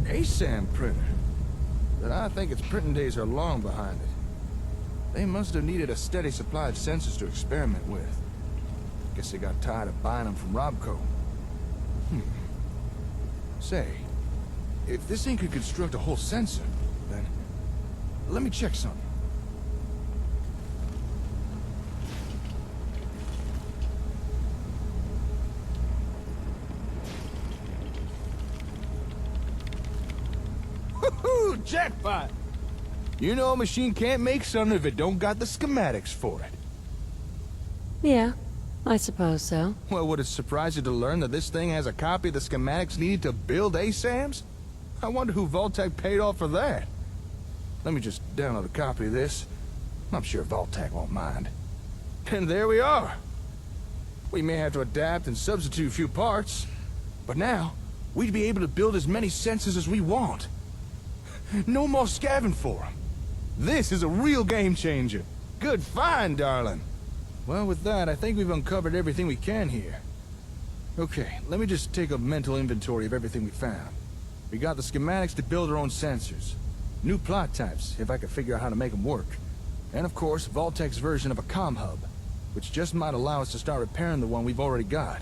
ASAM printer. But I think its printing days are long behind it. They must have needed a steady supply of sensors to experiment with. Guess they got tired of buying them from Robco. Say, if this thing could construct a whole sensor, then let me check something. Woohoo! Jackpot! You know a machine can't make something if it don't got the schematics for it.
Yeah, I suppose so.
Well, would it surprise you to learn that this thing has a copy of the schematics needed to build ASAMs? I wonder who Vault-Tec paid off for that. Let me just download a copy of this. I'm sure Vault-Tec won't mind. And there we are. We may have to adapt and substitute a few parts, but now we'd be able to build as many sensors as we want. No more scavenging for them. This is a real game changer. Good find, darling. Well, with that, I think we've uncovered everything we can here. Okay, let me just take a mental inventory of everything we found. We got the schematics to build our own sensors. New plot types, if I could figure out how to make them work. And of course, Vault-Tec's version of a ComHub, which just might allow us to start repairing the one we've already got.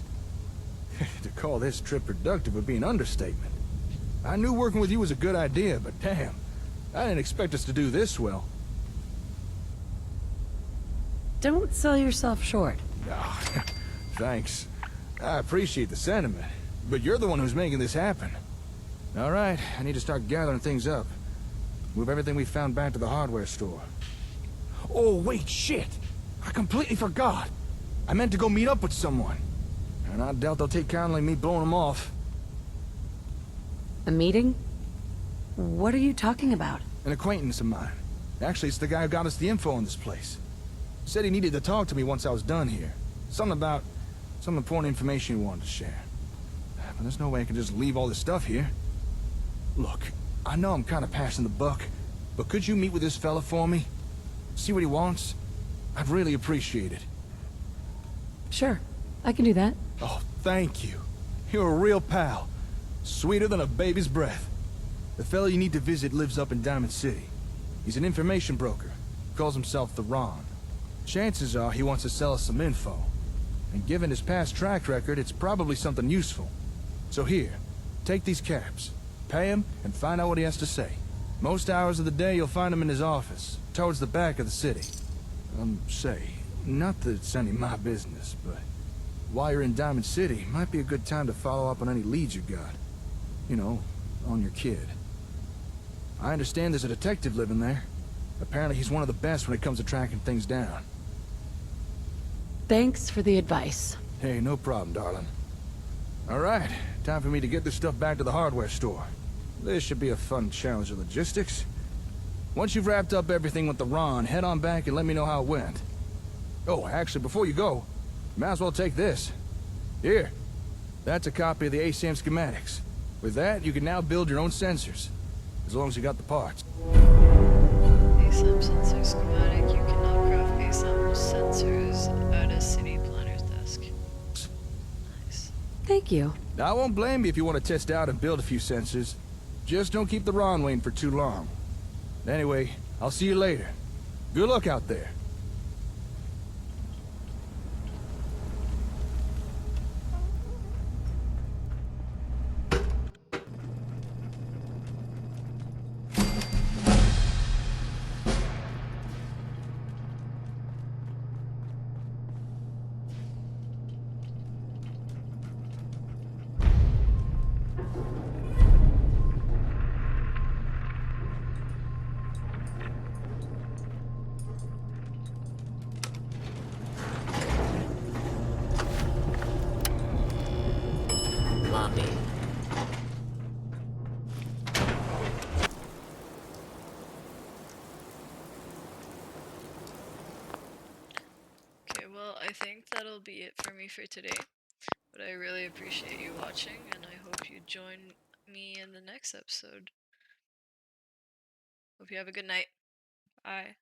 To call this trip productive would be an understatement. I knew working with you was a good idea, but damn, I didn't expect us to do this well.
Don't sell yourself short.
Oh, thanks. I appreciate the sentiment, but you're the one who's making this happen. All right, I need to start gathering things up. Move everything we found back to the hardware store. Oh, wait, shit! I completely forgot. I meant to go meet up with someone. And I doubt they'll take kindly me blowing them off.
A meeting? What are you talking about?
An acquaintance of mine. Actually, it's the guy who got us the info on this place. Said he needed to talk to me once I was done here. Something about some important information he wanted to share. But there's no way I can just leave all this stuff here. Look, I know I'm kind of passing the buck, but could you meet with this fella for me? See what he wants? I'd really appreciate it.
Sure, I can do that.
Oh, thank you. You're a real pal. Sweeter than a baby's breath. The fella you need to visit lives up in Diamond City. He's an information broker. Calls himself the Ron. Chances are he wants to sell us some info. And given his past track record, it's probably something useful. So here, take these caps. Pay him and find out what he has to say. Most hours of the day you'll find him in his office, towards the back of the city. Say, not that it's any of my business, but while you're in Diamond City, might be a good time to follow up on any leads you got. You know, on your kid. I understand there's a detective living there. Apparently he's one of the best when it comes to tracking things down.
Thanks for the advice.
Hey, no problem, darling. All right, time for me to get this stuff back to the hardware store. This should be a fun challenge of logistics. Once you've wrapped up everything with the Ron, head on back and let me know how it went. Oh, actually, before you go, you might as well take this. Here, that's a copy of the ASAM schematics. With that, you can now build your own sensors, as long as you got the parts.
ASAM sensor schematic. You cannot craft ASAM sensors at a city planner's desk. Nice.
Thank you.
Now, I won't blame you if you want to test out and build a few sensors. Just don't keep the Ron waiting for too long. Anyway, I'll see you later. Good luck out there.
Lobby.
Okay, well, I think that'll be it for me for today. But I really appreciate you watching, and I hope you join me in the next episode. Hope you have a good night. Bye.